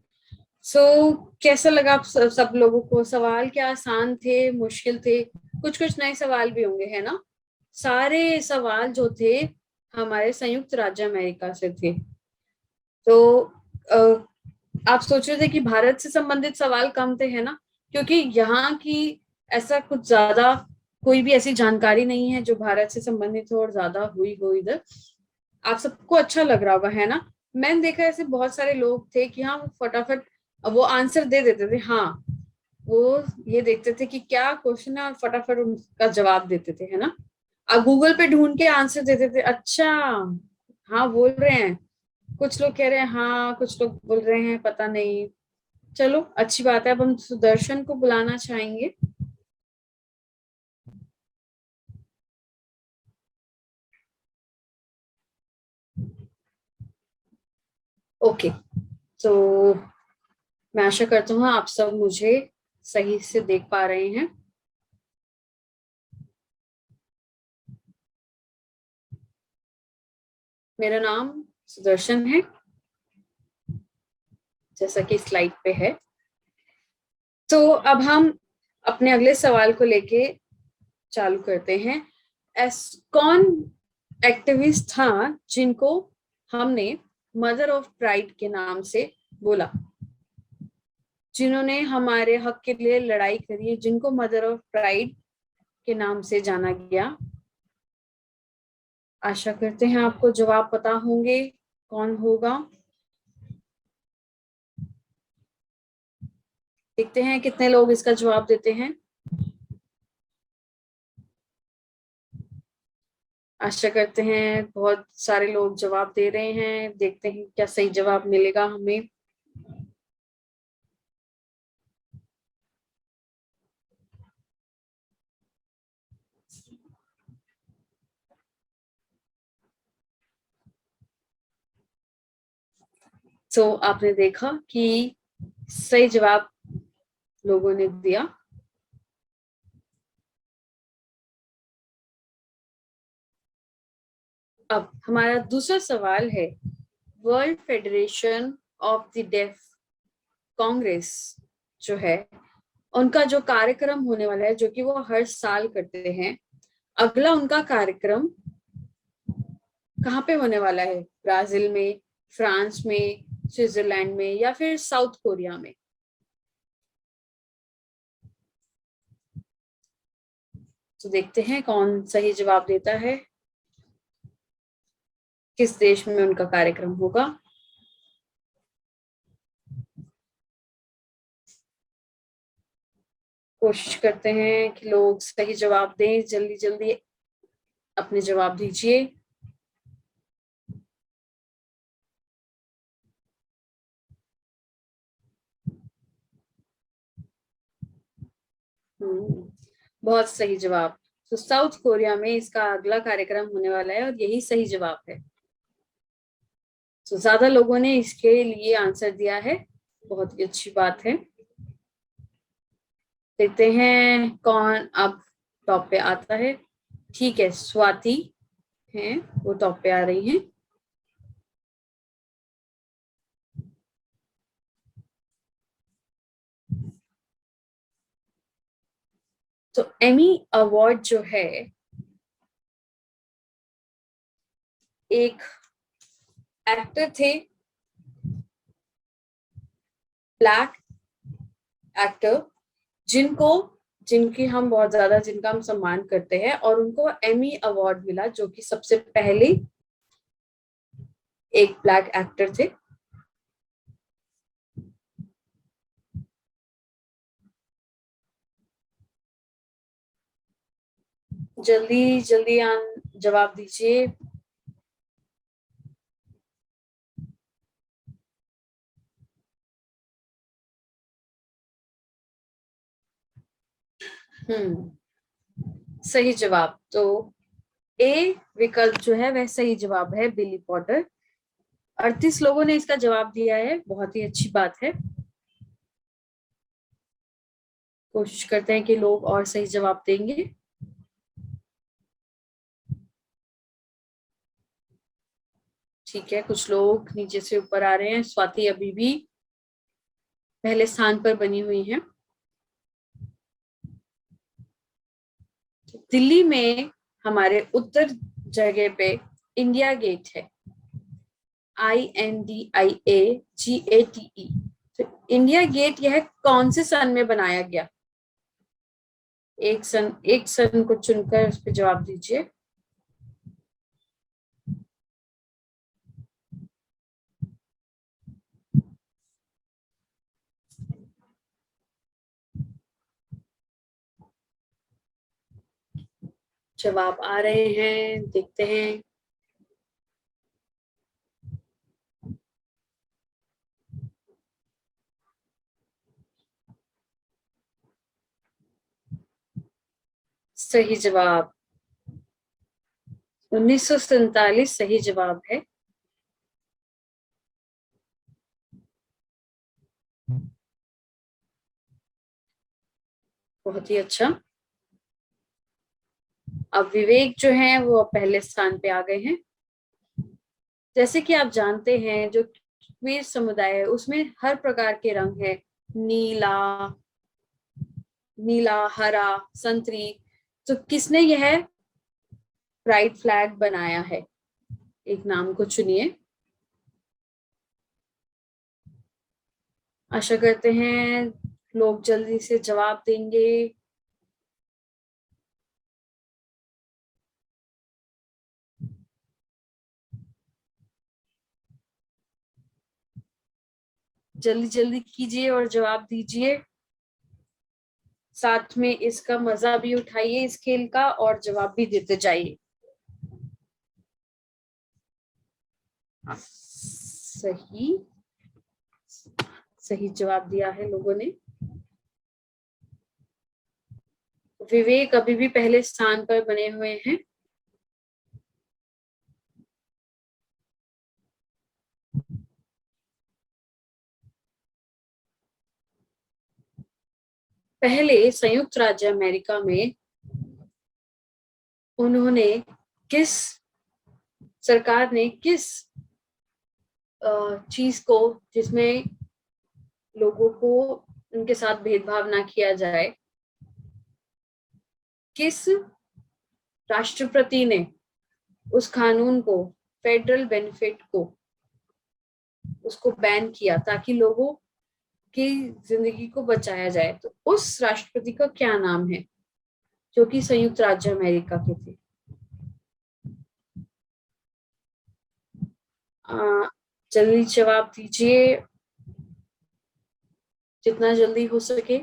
सो कैसा लगा आप सब लोगों को? सवाल क्या आसान थे, मुश्किल थे? कुछ कुछ नए सवाल भी होंगे, है ना? सारे सवाल जो थे हमारे संयुक्त राज्य अमेरिका से थे। तो आप सोच रहे थे कि भारत से संबंधित सवाल कम थे, है ना? क्योंकि यहाँ की ऐसा कुछ ज्यादा कोई भी ऐसी जानकारी नहीं है जो भारत से संबंधित हो और ज्यादा हुई हो इधर। आप सबको अच्छा लग रहा होगा, है ना? मैंने देखा ऐसे बहुत सारे लोग थे कि हाँ, वो फटाफट वो आंसर दे देते थे। हाँ, वो ये देखते थे कि क्या क्वेश्चन है और फटाफट उनका जवाब देते थे, है ना? आप गूगल पे ढूंढ के आंसर देते थे। अच्छा, हाँ बोल रहे हैं, कुछ लोग कह रहे हैं हाँ, कुछ लोग बोल रहे हैं पता नहीं। चलो, अच्छी बात है। अब हम सुदर्शन को बुलाना चाहेंगे। ओके, तो मैं आशा करता हूँ आप सब मुझे सही से देख पा रहे हैं। मेरा नाम सुदर्शन है, जैसा कि स्लाइड पे है। तो अब हम अपने अगले सवाल को लेके चालू करते हैं। कौन एक्टिविस्ट था जिनको हमने मदर ऑफ प्राइड के नाम से बोला, जिन्होंने हमारे हक के लिए लड़ाई करी है, जिनको मदर ऑफ प्राइड के नाम से जाना गया? आशा करते हैं आपको जवाब पता होंगे कौन होगा। देखते हैं कितने लोग इसका जवाब देते हैं। आशा करते हैं बहुत सारे लोग जवाब दे रहे हैं। देखते हैं क्या सही जवाब मिलेगा हमें। तो आपने देखा कि सही जवाब लोगों ने दिया। अब हमारा दूसरा सवाल है, world federation of the deaf congress जो है, उनका जो कार्यक्रम होने वाला है, जो कि वो हर साल करते हैं, अगला उनका कार्यक्रम कहाँ पे होने वाला है? ब्राजील में, फ्रांस में, स्विट्जरलैंड में, या फिर साउथ कोरिया में? तो देखते हैं कौन सही जवाब देता है, किस देश में उनका कार्यक्रम होगा। कोशिश करते हैं कि लोग सही जवाब दें, जल्दी जल्दी अपने जवाब दीजिए। बहुत सही जवाब। तो साउथ कोरिया में इसका अगला कार्यक्रम होने वाला है और यही सही जवाब है। तो ज्यादा लोगों ने इसके लिए आंसर दिया है, बहुत ही अच्छी बात है। देखते हैं कौन अब टॉप पे आता है। ठीक है, स्वाति हैं, वो टॉप पे आ रही हैं। तो एमी अवार्ड जो है एक एक्टर थे, ब्लैक एक्टर, जिनको जिनकी हम बहुत ज्यादा जिनका हम सम्मान करते हैं, और उनको एमी अवार्ड मिला, जो कि सबसे पहले एक ब्लैक एक्टर थे। जल्दी जल्दी जवाब दीजिए। सही जवाब तो ए विकल्प जो है वह सही जवाब है, बिली पॉटर। 38 लोगों ने इसका जवाब दिया है, बहुत ही अच्छी बात है। कोशिश करते हैं कि लोग और सही जवाब देंगे। ठीक है, कुछ लोग नीचे से ऊपर आ रहे हैं। स्वाति अभी भी पहले स्थान पर बनी हुई है। दिल्ली में हमारे उत्तर जगह पे इंडिया गेट है, INDIAGATE। तो इंडिया गेट यह कौन से सन में बनाया गया? एक सन को चुनकर उस पर जवाब दीजिए। जवाब आ रहे हैं, देखते हैं। सही जवाब 1947 सही जवाब है। बहुत ही अच्छा। अब विवेक जो है वो पहले स्थान पे आ गए हैं। जैसे कि आप जानते हैं, जो क्वीर समुदाय है उसमें हर प्रकार के रंग है, नीला, नीला, हरा, संतरी। तो किसने यह प्राइड फ्लैग बनाया है? एक नाम को चुनिए। आशा करते हैं लोग जल्दी से जवाब देंगे। जल्दी जल्दी कीजिए और जवाब दीजिए। साथ में इसका मजा भी उठाइए इस खेल का, और जवाब भी देते जाइए। सही सही जवाब दिया है लोगों ने। विवेक अभी भी पहले स्थान पर बने हुए हैं। पहले संयुक्त राज्य अमेरिका में उन्होंने किस सरकार ने किस चीज को, जिसमें लोगों को उनके साथ भेदभाव ना किया जाए, किस राष्ट्रपति ने उस कानून को, फेडरल बेनिफिट को, उसको बैन किया ताकि लोगों की जिंदगी को बचाया जाए? तो उस राष्ट्रपति का क्या नाम है, जो कि संयुक्त राज्य अमेरिका के थे? जल्दी जवाब दीजिए, जितना जल्दी हो सके।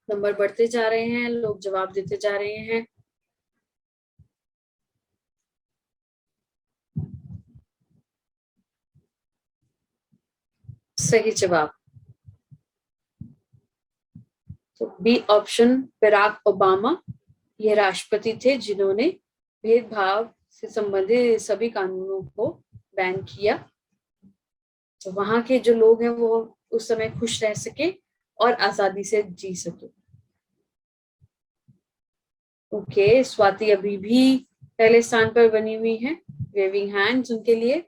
नंबर बढ़ते जा रहे हैं, लोग जवाब देते जा रहे हैं। सही जवाब तो बी ऑप्शन, बराक ओबामा। ये राष्ट्रपति थे जिन्होंने भेदभाव से संबंधित सभी कानूनों को बैन किया, तो वहां के जो लोग हैं वो उस समय खुश रह सके और आजादी से जी सके। ओके, स्वाति अभी भी पहले स्थान पर बनी हुई है, वेविंग हैंड्स उनके लिए।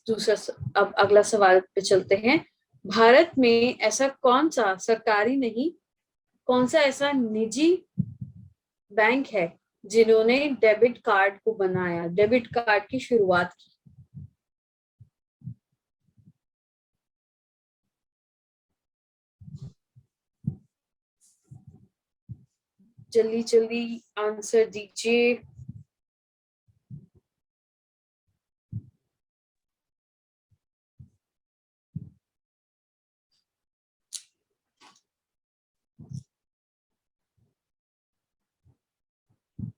अब अगला सवाल पे चलते हैं। भारत में ऐसा कौन सा सरकारी नहीं, कौन सा ऐसा निजी बैंक है जिन्होंने डेबिट कार्ड को बनाया, डेबिट कार्ड की शुरुआत की? जल्दी जल्दी आंसर दीजिए।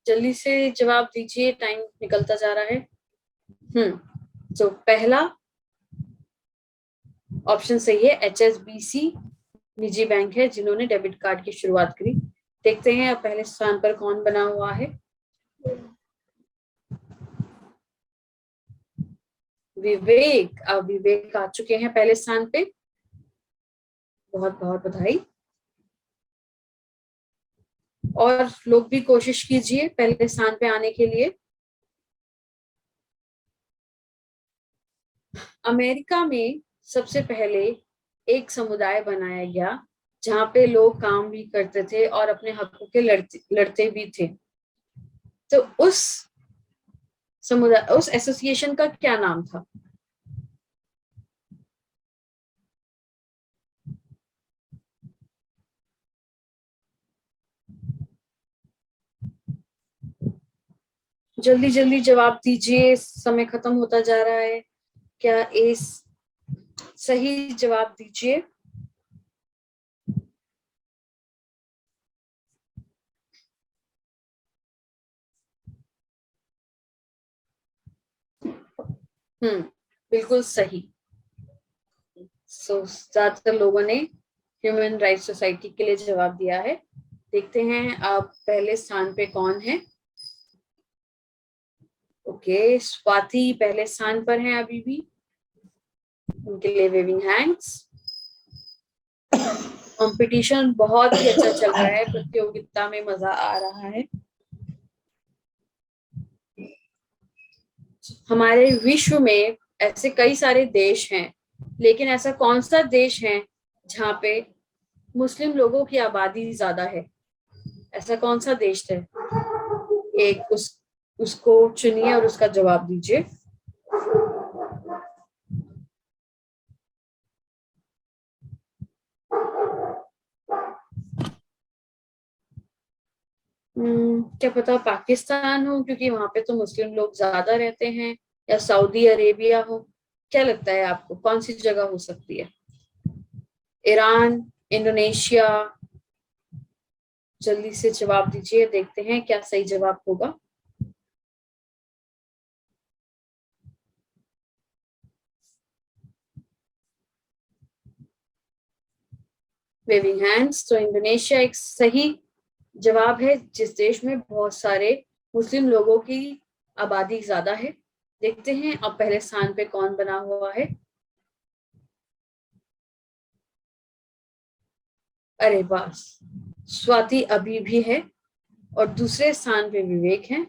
जल्दी से जवाब दीजिए, टाइम निकलता जा रहा है। तो पहला ऑप्शन सही है, HSBC निजी बैंक है जिन्होंने डेबिट कार्ड की शुरुआत करी। देखते हैं अब पहले स्थान पर कौन बना हुआ है। विवेक, अब विवेक आ चुके हैं पहले स्थान पे, बहुत बहुत बधाई। और लोग भी कोशिश कीजिए पहले स्थान पे आने के लिए। अमेरिका में सबसे पहले एक समुदाय बनाया गया जहाँ पे लोग काम भी करते थे और अपने हकों के लड़ते भी थे। तो उस समुदाय, उस एसोसिएशन का क्या नाम था? जल्दी जल्दी जवाब दीजिए, समय खत्म होता जा रहा है। क्या इस सही जवाब दीजिए। बिल्कुल सही। ज्यादातर लोगों ने ह्यूमन राइट्स सोसाइटी के लिए जवाब दिया है। देखते हैं अब पहले स्थान पे कौन है। ओके, स्वाति पहले स्थान पर हैं अभी भी, उनके लिए वेविंग हैंड्स। कंपटीशन बहुत ही अच्छा चल रहा है, प्रतियोगिता में मजा आ रहा है। हमारे विश्व में ऐसे कई सारे देश हैं, लेकिन ऐसा कौन सा देश है जहाँ पे मुस्लिम लोगों की आबादी ज्यादा है? ऐसा कौन सा देश है? एक उसको चुनिए और उसका जवाब दीजिए। क्या पता पाकिस्तान हो, क्योंकि वहां पे तो मुस्लिम लोग ज्यादा रहते हैं, या सऊदी अरेबिया हो। क्या लगता है आपको कौन सी जगह हो सकती है? Iran, Indonesia? जल्दी से जवाब दीजिए, देखते हैं क्या सही जवाब होगा। Waving hands. तो इंडोनेशिया एक सही जवाब है, जिस देश में बहुत सारे मुस्लिम लोगों की आबादी ज्यादा है। देखते हैं अब पहले स्थान पे कौन बना हुआ है। अरे बस, स्वाति अभी भी है और दूसरे स्थान पे विवेक है।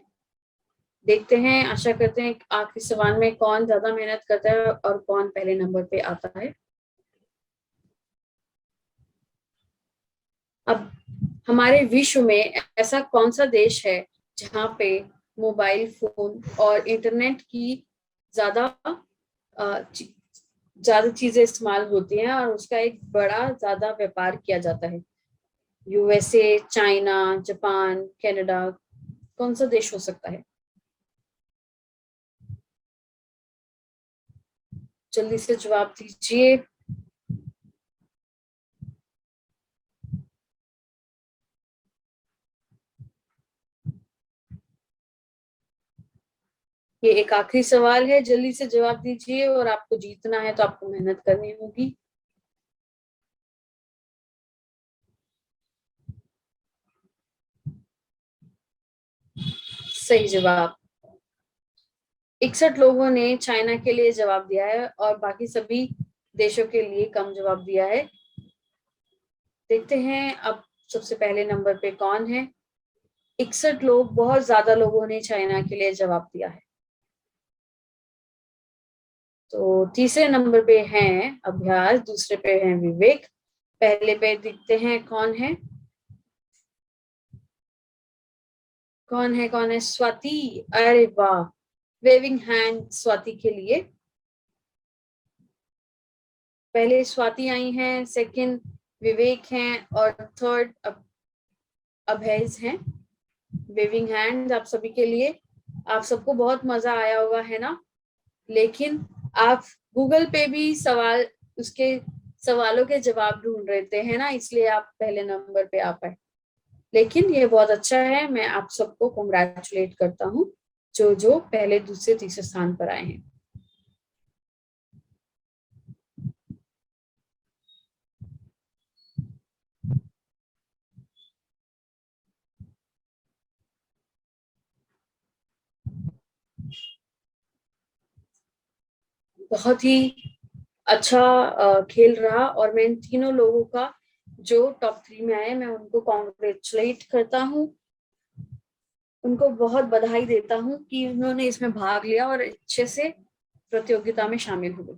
देखते हैं, आशा करते हैं आखिरी सवाल में कौन ज्यादा मेहनत करता है और कौन पहले नंबर पे आता है। अब हमारे विश्व में ऐसा कौन सा देश है जहाँ पे मोबाइल फोन और इंटरनेट की ज्यादा ज्यादा चीजें इस्तेमाल होती हैं और उसका एक बड़ा ज्यादा व्यापार किया जाता है? USA, China, Japan, Canada? कौन सा देश हो सकता है? जल्दी से जवाब दीजिए। ये एक आखिरी सवाल है, जल्दी से जवाब दीजिए, और आपको जीतना है तो आपको मेहनत करनी होगी। सही जवाब। 61 लोगों ने चाइना के लिए जवाब दिया है और बाकी सभी देशों के लिए कम जवाब दिया है। देखते हैं अब सबसे पहले नंबर पे कौन है। 61 लोग, बहुत ज्यादा लोगों ने चाइना के लिए जवाब दिया है। तो तीसरे नंबर पे हैं अभ्यास, दूसरे पे हैं विवेक, पहले पे दिखते हैं कौन है, कौन है स्वाति। अरे वाह, वेविंग हैंड स्वाति के लिए। पहले स्वाति आई हैं, सेकंड विवेक हैं और थर्ड अभयज हैं। वेविंग हैंड आप सभी के लिए। आप सबको बहुत मजा आया होगा, है ना? लेकिन आप गूगल पे भी सवाल, उसके सवालों के जवाब ढूंढ रहे थे, है ना? इसलिए आप पहले नंबर पे आ पाए। लेकिन ये बहुत अच्छा है, मैं आप सबको कॉन्ग्रेचुलेट करता हूँ जो जो पहले दूसरे तीसरे स्थान पर आए हैं। बहुत ही अच्छा खेल रहा, और मैं इन तीनों लोगों का जो टॉप 3 में आए, मैं उनको कॉन्ग्रेचुलेट करता हूँ, उनको बहुत बधाई देता हूँ कि उन्होंने इसमें भाग लिया और अच्छे से प्रतियोगिता में शामिल हुए।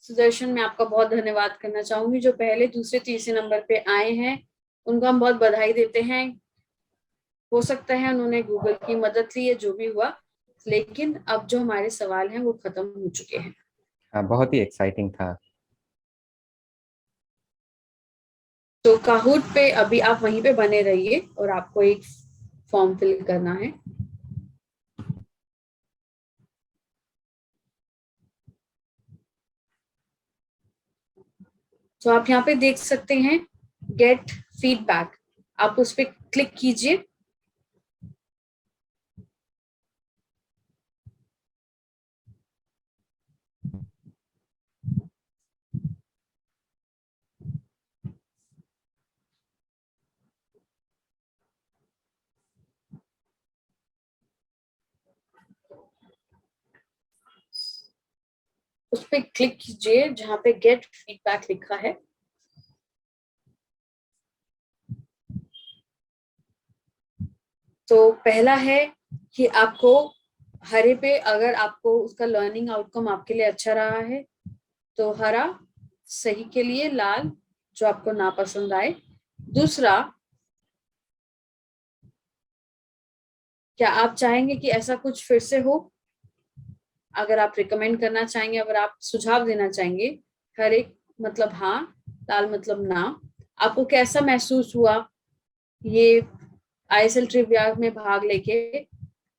सुदर्शन, मैं आपका बहुत धन्यवाद करना चाहूंगी, जो पहले दूसरे तीसरे नंबर पे आए हैं उनको हम बहुत बधाई देते हैं। हो सकता है उन्होंने गूगल की मदद ली है, जो भी हुआ, लेकिन अब जो हमारे सवाल हैं वो खत्म हो चुके हैं। हाँ, बहुत ही एक्साइटिंग था। तो काहूट पे अभी आप वहीं पे बने रहिए और आपको एक फॉर्म फिल करना है। तो आप यहाँ पे देख सकते हैं गेट फीडबैक, आप उस पर क्लिक कीजिए। उस पर क्लिक कीजिए जहाँ पे गेट फीडबैक लिखा है। तो पहला है कि आपको हरे पे, अगर आपको उसका लर्निंग आउटकम आपके लिए अच्छा रहा है तो हरा सही के लिए, लाल जो आपको नापसंद आए। दूसरा, क्या आप चाहेंगे कि ऐसा कुछ फिर से हो? अगर आप रिकमेंड करना चाहेंगे, अगर आप सुझाव देना चाहेंगे, हरे मतलब हाँ, लाल मतलब ना, आपको कैसा महसूस हुआ ये आईएसएल ट्रिविया में भाग लेके?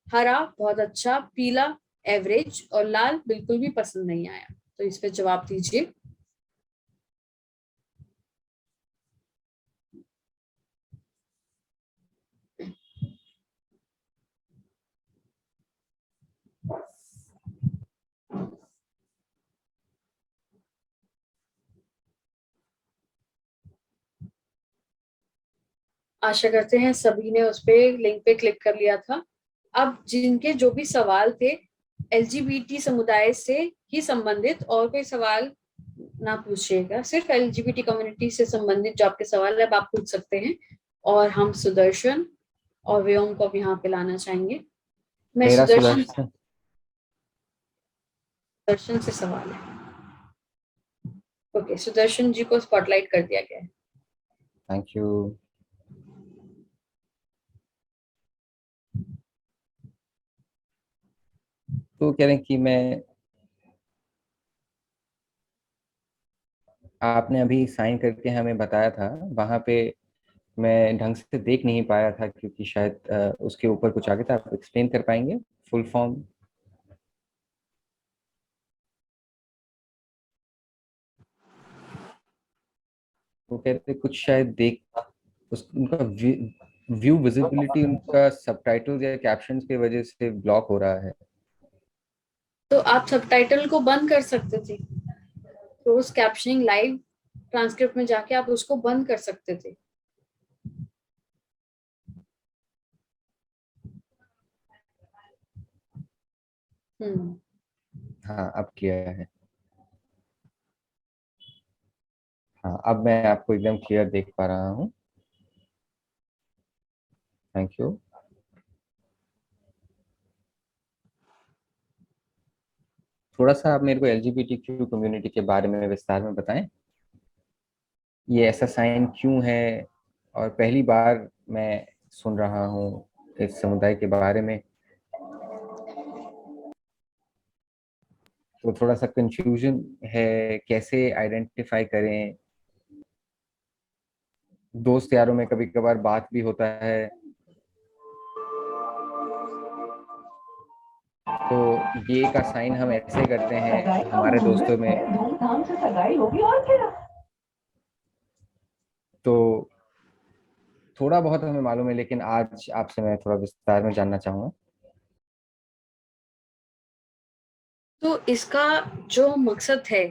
हरा बहुत अच्छा, पीला एवरेज और लाल बिल्कुल भी पसंद नहीं आया। तो इस पे जवाब दीजिए। आशा करते हैं सभी ने उस पे लिंक पे क्लिक कर लिया था। अब जिनके जो भी सवाल थे एलजीबीटी समुदाय से ही संबंधित, और कोई सवाल ना पूछिएगा, सिर्फ एलजीबीटी कम्युनिटी से संबंधित जो आपके सवाल है आप पूछ सकते हैं। और हम सुदर्शन और व्योम को अब यहाँ पे लाना चाहेंगे। मैं मेरा सुदर्शन, सुदर्शन। सुदर्शन से सवाल है। ओके, सुदर्शन जी को स्पॉटलाइट कर दिया गया है। Thank you. तो कह रहे हैं कि मैं, आपने अभी साइन करके हमें बताया था, वहां पे मैं ढंग से देख नहीं पाया था क्योंकि शायद उसके ऊपर कुछ आगे था। आप एक्सप्लेन कर पाएंगे फुल फॉर्म? वो कहते कुछ शायद देख, उस उनका व्यू विजिबिलिटी उनका सबटाइटल्स या कैप्शंस की वजह से ब्लॉक हो रहा है। तो आप सबटाइटल को बंद कर सकते थे, तो उस कैप्शनिंग लाइव ट्रांसक्रिप्ट में जाके आप उसको बंद कर सकते थे। हम्म। हाँ, अब किया है। हाँ, अब मैं आपको एकदम क्लियर देख पा रहा हूँ। Thank you. थोड़ा सा आप मेरे को LGBTQ कम्युनिटी के बारे में विस्तार में बताएं, ये ऐसा साइन क्यों है, और पहली बार मैं सुन रहा हूँ इस समुदाय के बारे में, तो थोड़ा सा कंफ्यूजन है, कैसे आइडेंटिफाई करें। दोस्त यारों में कभी कभार बात भी होता है, तो ये का साइन हम ऐसे करते हैं सगाई का हमारे दोस्तों मुहूर्त में। है, धूमधाम से सगाई होगी और क्या। तो थोड़ा बहुत हमें मालूम है, लेकिन आज आपसे मैं थोड़ा विस्तार में जानना चाहूंगा। तो इसका जो मकसद है,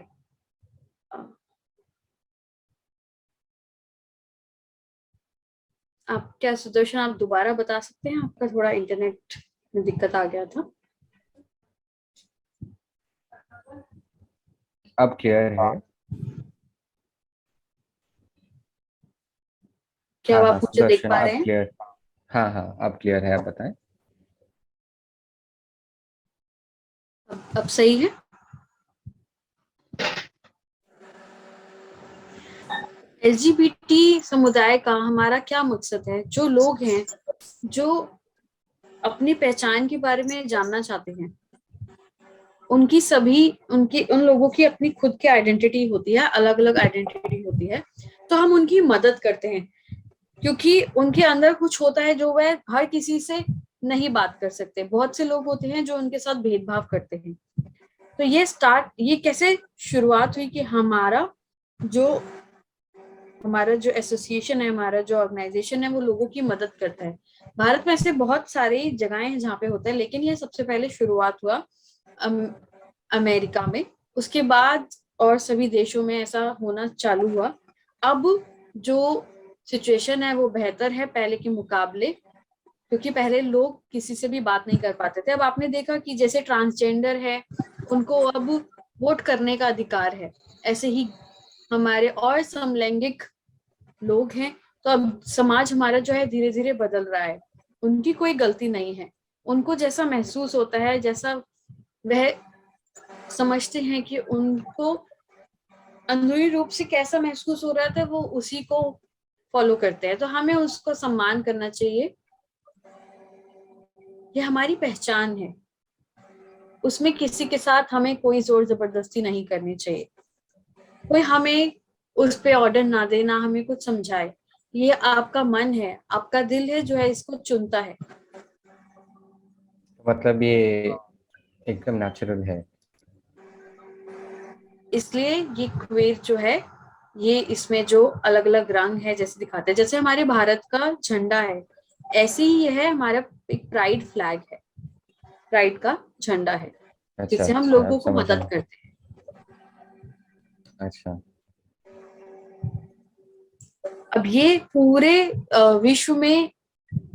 आप क्या सुदर्शन, आप दोबारा बता सकते हैं? आपका थोड़ा इंटरनेट में दिक्कत आ गया था। अब क्लियर है? क्या हाँ अब हाँ आप मुझे देख सुदर्शन, पा रहे अब हैं? क्लियर। हाँ हाँ अब क्लियर है, आप बताएं। अब सही है? एलजीबीटी समुदाय का हमारा क्या मकसद है? जो लोग हैं जो अपनी पहचान के बारे में जानना चाहते हैं, उनकी सभी उनकी उन लोगों की अपनी खुद की आइडेंटिटी होती है, अलग अलग आइडेंटिटी होती है। तो हम उनकी मदद करते हैं, क्योंकि उनके अंदर कुछ होता है जो वह हर किसी से नहीं बात कर सकते। बहुत से लोग होते हैं जो उनके साथ भेदभाव करते हैं। तो ये कैसे शुरुआत हुई कि जो हमारा जो एसोसिएशन है, हमारा जो ऑर्गेनाइजेशन है, वो लोगों की मदद करता है। भारत में ऐसे बहुत सारी जगहें हैं जहाँ पे होता है, लेकिन ये सबसे पहले शुरुआत हुआ अमेरिका में। उसके बाद और सभी देशों में ऐसा होना चालू हुआ। अब जो सिचुएशन है वो बेहतर है पहले के मुकाबले, क्योंकि पहले लोग किसी से भी बात नहीं कर पाते थे। अब आपने देखा कि जैसे ट्रांसजेंडर है, उनको अब वोट करने का अधिकार है। ऐसे ही हमारे और समलैंगिक लोग हैं। तो अब समाज हमारा जो है धीरे धीरे बदल रहा है। उनकी कोई गलती नहीं है। उनको जैसा महसूस होता है, जैसा वह समझते हैं कि उनको अंदरूनी रूप से कैसा महसूस हो रहा था, वो उसी को फॉलो करते हैं। तो हमें उसको सम्मान करना चाहिए। ये हमारी पहचान है, उसमें किसी के साथ हमें कोई जोर जबरदस्ती नहीं करनी चाहिए। कोई हमें उस पे ऑर्डर ना दे, ना हमें कुछ समझाए। ये आपका मन है, आपका दिल है जो है इसको चुनता है। मतलब ये एकदम नेचुरल है। इसलिए ये क्वेर जो है, ये इसमें जो अलग अलग रंग है जैसे दिखाते हैं, जैसे हमारे भारत का झंडा है, ऐसे ही यह है हमारा एक प्राइड फ्लैग है, प्राइड का झंडा है, अच्छा जिससे हम अच्छा, अब लोगों को समझ मदद में। करते हैं। अच्छा। अब ये पूरे विश्व में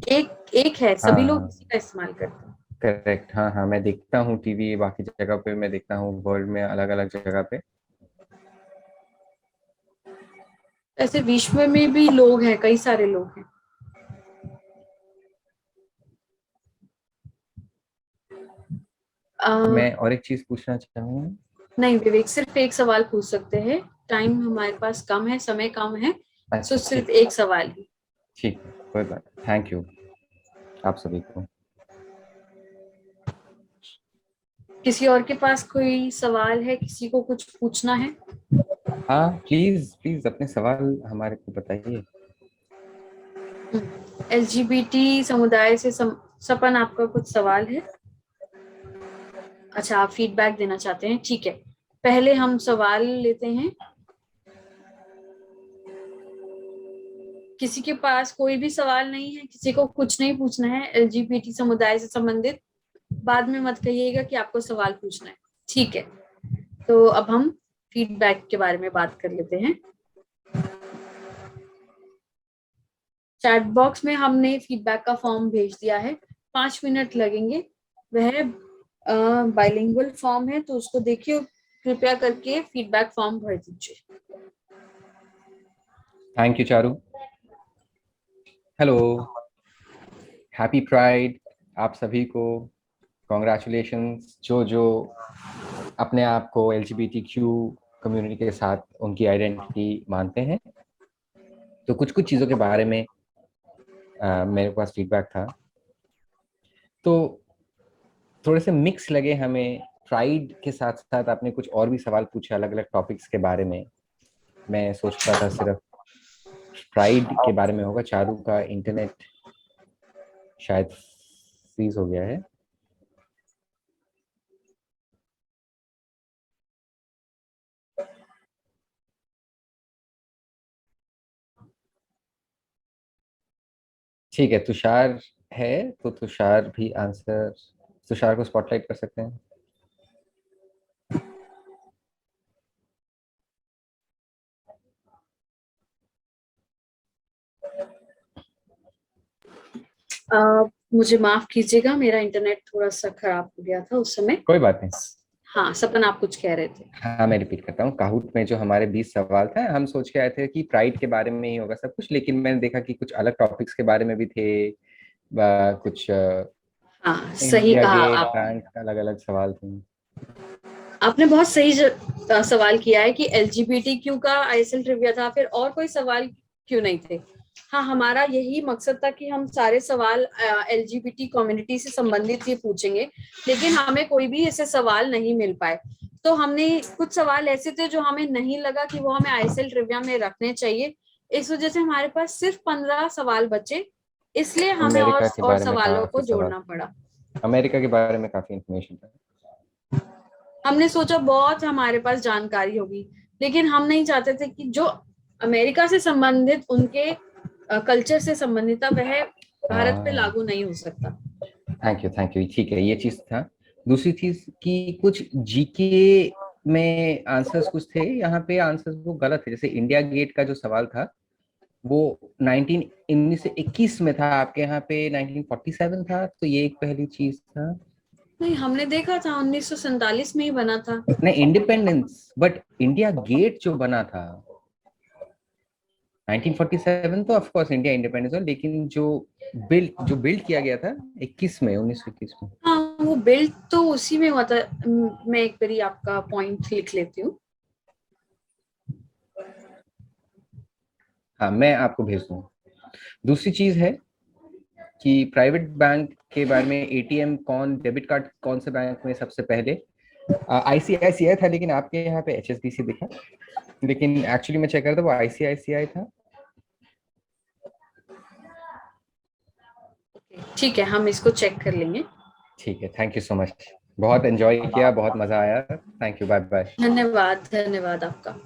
एक एक है, हाँ सभी लोग हाँ इसी का इस्तेमाल करते हैं। करेक्ट, हाँ हाँ मैं देखता हूँ टीवी, बाकी जगह पे मैं देखता हूँ, वर्ल्ड में अलग अलग जगह पे। ऐसे विश्व में भी लोग हैं, कई सारे लोग हैं। मैं और एक चीज पूछना चाहूंगा। नहीं विवेक, सिर्फ एक सवाल पूछ सकते हैं। टाइम हमारे पास कम है, समय कम है। सो अच्छा सिर्फ ठीक, एक सवाल ही। ठीक है, कोई बात। थैंक यू आप सभी को। किसी और के पास कोई सवाल है? किसी को कुछ पूछना है? हाँ प्लीज प्लीज अपने सवाल हमारे को बताइए। एलजीबीटी समुदाय से सपन, आपका कुछ सवाल है? अच्छा, आप फीडबैक देना चाहते हैं, ठीक है। पहले हम सवाल लेते हैं। किसी के पास कोई भी सवाल नहीं है? किसी को कुछ नहीं पूछना है एलजीबीटी समुदाय से संबंधित? बाद में मत कहिएगा कि आपको सवाल पूछना है। ठीक है, तो अब हम फीडबैक के बारे में बात कर लेते हैं। चैट बॉक्स में हमने फीडबैक का फॉर्म भेज दिया है। 5 मिनट लगेंगे। वह बाइलिंगुअल फॉर्म है, तो उसको देखिए, कृपया करके फीडबैक फॉर्म भर दीजिए। Thank you Charu. Hello, happy pride आप सभी को। कॉन्ग्रेचुलेशंस जो अपने आप को LGBTQ कम्युनिटी के साथ उनकी आइडेंटिटी मानते हैं। तो कुछ कुछ चीज़ों के बारे में मेरे पास फीडबैक था। तो थोड़े से मिक्स लगे हमें। प्राइड के साथ साथ आपने कुछ और भी सवाल पूछे अलग अलग टॉपिक्स के बारे में। मैं सोच रहा था सिर्फ प्राइड के बारे में होगा। चारू का इंटरनेट शायद फ्रीज हो गया है। ठीक है, तुषार है तो तुषार भी आंसर, तुषार को स्पॉटलाइट कर सकते हैं। मुझे माफ कीजिएगा, मेरा इंटरनेट थोड़ा सा खराब हो गया था उस समय। कोई बात नहीं। हाँ सपन, आप कुछ कह रहे थे। हाँ, मैं रिपीट करता हूँ। काहूट में जो हमारे 20 सवाल था, हम सोच के आए थे कि प्राइड के बारे में ही होगा सब कुछ, लेकिन मैंने देखा कि कुछ अलग टॉपिक्स के बारे में भी थे। कुछ हाँ सही इंडिया कहा गेट, आप। बैंक, अलग अलग सवाल थे। आपने बहुत सही सवाल किया है कि LGBTQ का ISL ट्रिविया था, फिर और कोई सवाल क्यों नहीं थे। हाँ, हमारा यही मकसद था कि हम सारे सवाल LGBT कम्युनिटी से संबंधित ही पूछेंगे, लेकिन हमें कोई भी ऐसे सवाल नहीं मिल पाए। तो हमने कुछ सवाल ऐसे थे जो हमें नहीं लगा कि वो हमें ISL ट्रिविया में रखने चाहिए। इस वजह से हमारे पास सिर्फ 15 सवाल बचे, इसलिए हमें अमेरिका के और बारे में सवालों को काफी सवाल, जोड़ना पड़ा। अमेरिका के बारे में काफी इंफॉर्मेशन था। हमने सोचा बहुत हमारे पास जानकारी होगी, लेकिन हम नहीं चाहते थे कि जो अमेरिका से संबंधित, उनके कल्चर से संबंधित था, वह भारत पे हाँ, लागू नहीं हो सकता। Thank you thank you. ठीक है, ये चीज था। दूसरी चीज कि कुछ जीके में आंसर्स कुछ थे, यहाँ पे आंसर्स वो गलत थे। जैसे इंडिया गेट का जो सवाल था वो 1921 में था, आपके यहाँ पे 1947 था। तो ये एक पहली चीज था। नहीं, हमने देखा था 1947 में ही बना था। नहीं, इंडिपेंडेंस, बट इंडिया गेट जो बना था 1947, तो ऑफ कोर्स इंडिया इंडिपेंडेंस हो, लेकिन जो बिल्ड किया गया था 21 में, 1921 में। हाँ, वो बिल्ड तो उसी में हुआ था। मैं एक बारी आपका पॉइंट लिख लेती हूँ। हाँ, मैं आपको भेज दूंगा। दूसरी चीज है कि प्राइवेट बैंक के बारे में, एटीएम कौन, डेबिट कार्ड कौन से बैंक में सबसे पहले, ICICI था, लेकिन आपके यहाँ पे HSBC दिखा। लेकिन एक्चुअली मैं चेक कर रहा था, वो ICICI था। ठीक है, हम इसको चेक कर लेंगे। ठीक है, थैंक यू सो मच। बहुत एंजॉय किया, बहुत मजा आया। Thank you, bye bye. धन्यवाद, धन्यवाद आपका।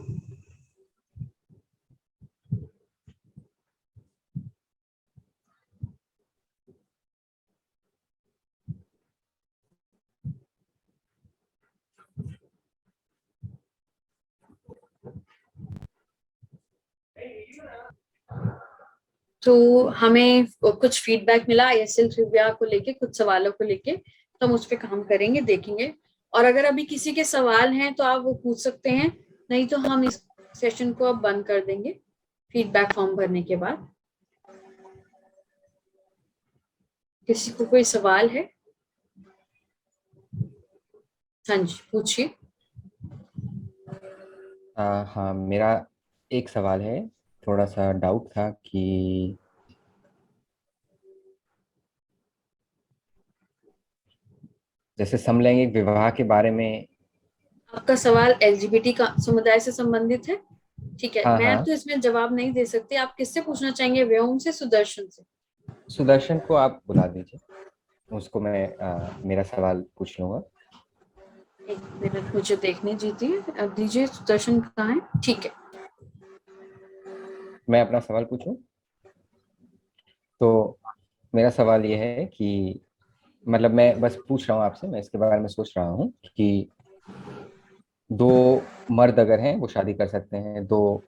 तो हमें कुछ फीडबैक मिला ISL ट्रिविया को लेके, कुछ सवालों को लेके, तो हम उस पर काम करेंगे, देखेंगे। और अगर अभी किसी के सवाल हैं तो आप वो पूछ सकते हैं, नहीं तो हम इस सेशन को अब बंद कर देंगे फीडबैक फॉर्म भरने के बाद। किसी को कोई सवाल है? हाँ जी, पूछिए। हाँ, मेरा एक सवाल है। थोड़ा सा डाउट था कि जैसे समलैंगिक विवाह के बारे में। आपका सवाल LGBT का समुदाय से संबंधित है? ठीक है, हाँ मैं हाँ, तो इसमें जवाब नहीं दे सकती। आप किससे पूछना चाहेंगे, व्योम से, सुदर्शन से? सुदर्शन को आप बुला दीजिए, उसको मैं मेरा सवाल पूछ लूंगा। एक मिनट मुझे देखने दीजिए, अब दीजिए। सुदर्शन कहाँ है? ठीक है। मैं अपना सवाल पूछूं। तो मेरा सवाल ये है कि मतलब मैं बस पूछ रहा हूँ आपसे, मैं इसके बारे में सोच रहा हूँ कि दो मर्द अगर हैं वो शादी कर सकते हैं, दो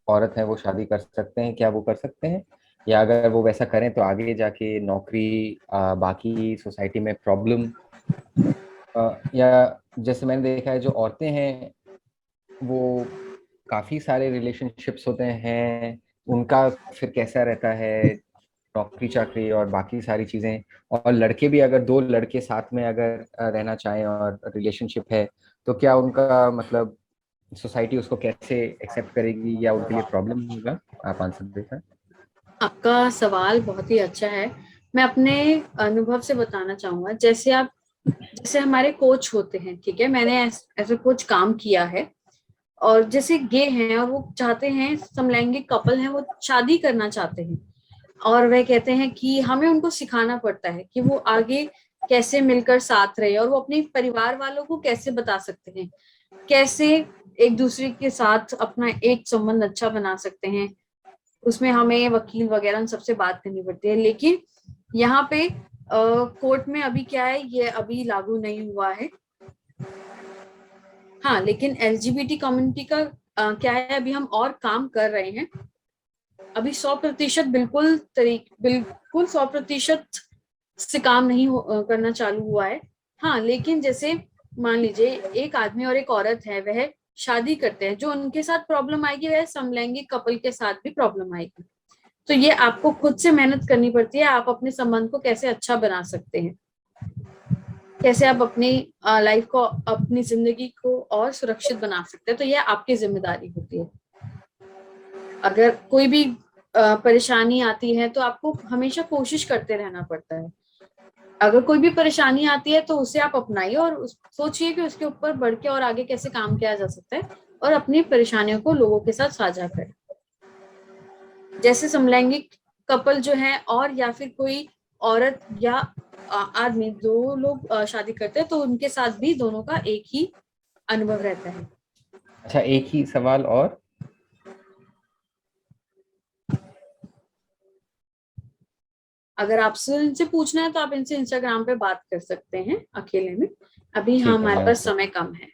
औरत हैं वो शादी कर सकते हैं, क्या वो कर सकते हैं? या अगर वो वैसा करें तो आगे जाके नौकरी, बाकी सोसाइटी में प्रॉब्लम, या जैसे मैंने देखा है जो औरतें हैं वो काफी सारे रिलेशनशिप्स होते हैं, उनका फिर कैसा रहता है? नौकरी चाकरी और बाकी सारी चीजें, और लड़के भी अगर दो लड़के साथ में अगर रहना चाहें और रिलेशनशिप है, तो क्या उनका मतलब सोसाइटी उसको कैसे एक्सेप्ट करेगी या उनके लिए प्रॉब्लम होगा? आप आंसर दें। आपका सवाल बहुत ही अच्छा है। मैं अपने अनुभव से बताना चाहूंगा। जैसे हमारे कोच होते हैं, ठीक है, मैंने एज कोच काम किया है। और जैसे गे हैं और वो चाहते हैं, समलैंगिक कपल हैं, वो शादी करना चाहते हैं, और वह कहते हैं कि हमें उनको सिखाना पड़ता है कि वो आगे कैसे मिलकर साथ रहे, और वो अपने परिवार वालों को कैसे बता सकते हैं, कैसे एक दूसरे के साथ अपना एक संबंध अच्छा बना सकते हैं। उसमें हमें वकील वगैरह उन सबसे बात करनी पड़ती है। लेकिन यहाँ पे कोर्ट में अभी क्या है, ये अभी लागू नहीं हुआ है। हाँ, लेकिन एलजीबीटी कम्युनिटी का क्या है, अभी हम और काम कर रहे हैं। अभी 100% बिल्कुल 100% से काम नहीं करना चालू हुआ है। हाँ, लेकिन जैसे मान लीजिए एक आदमी और एक औरत है, वह शादी करते हैं, जो उनके साथ प्रॉब्लम आएगी वह समलैंगिक कपल के साथ भी प्रॉब्लम आएगी। तो ये आपको खुद से मेहनत करनी पड़ती है, आप अपने संबंध को कैसे अच्छा बना सकते हैं, कैसे आप अपनी लाइफ को, अपनी जिंदगी को और सुरक्षित बना सकते हैं। तो ये आपकी जिम्मेदारी होती है। अगर कोई भी परेशानी आती है तो आपको हमेशा कोशिश करते रहना पड़ता है। अगर कोई भी परेशानी आती है तो उसे आप अपनाइए और सोचिए कि उसके ऊपर बढ़ के और आगे कैसे काम किया जा सकता है, और अपनी परेशानियों को लोगों के साथ साझा करें। जैसे समलैंगिक कपल जो है, और या फिर कोई औरत या आदमी, दो लोग शादी करते हैं, तो उनके साथ भी दोनों का एक ही अनुभव रहता है। अच्छा, एक ही सवाल और। अगर आपसे इनसे पूछना है तो आप इनसे इंस्टाग्राम पे बात कर सकते हैं अकेले में। अभी ठीक है, हमारे मैं पास उनसे समय कम है।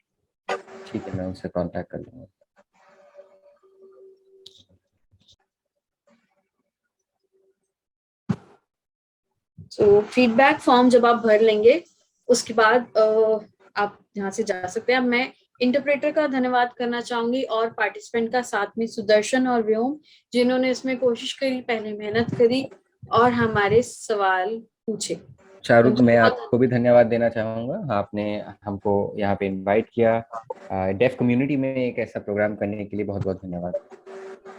ठीक है, मैं उनसे कांटेक्ट कर लूंगा। तो फीडबैक फॉर्म जब आप भर लेंगे, उसके बाद आप यहाँ से जा सकते हैं। अब मैं इंटरप्रेटर का धन्यवाद करना चाहूंगी, और पार्टिसिपेंट का, साथ में सुदर्शन और व्योम, जिन्होंने इसमें कोशिश करी, पहले मेहनत करी और हमारे सवाल पूछे। शाहरुख, उनको मैं बहुत आपको भी धन्यवाद देना चाहूँगा। आपने हमको यहाँ पे इनवाइट किया। डेफ कम्युनिटी में एक ऐसा प्रोग्राम करने के लिए बहुत बहुत धन्यवाद।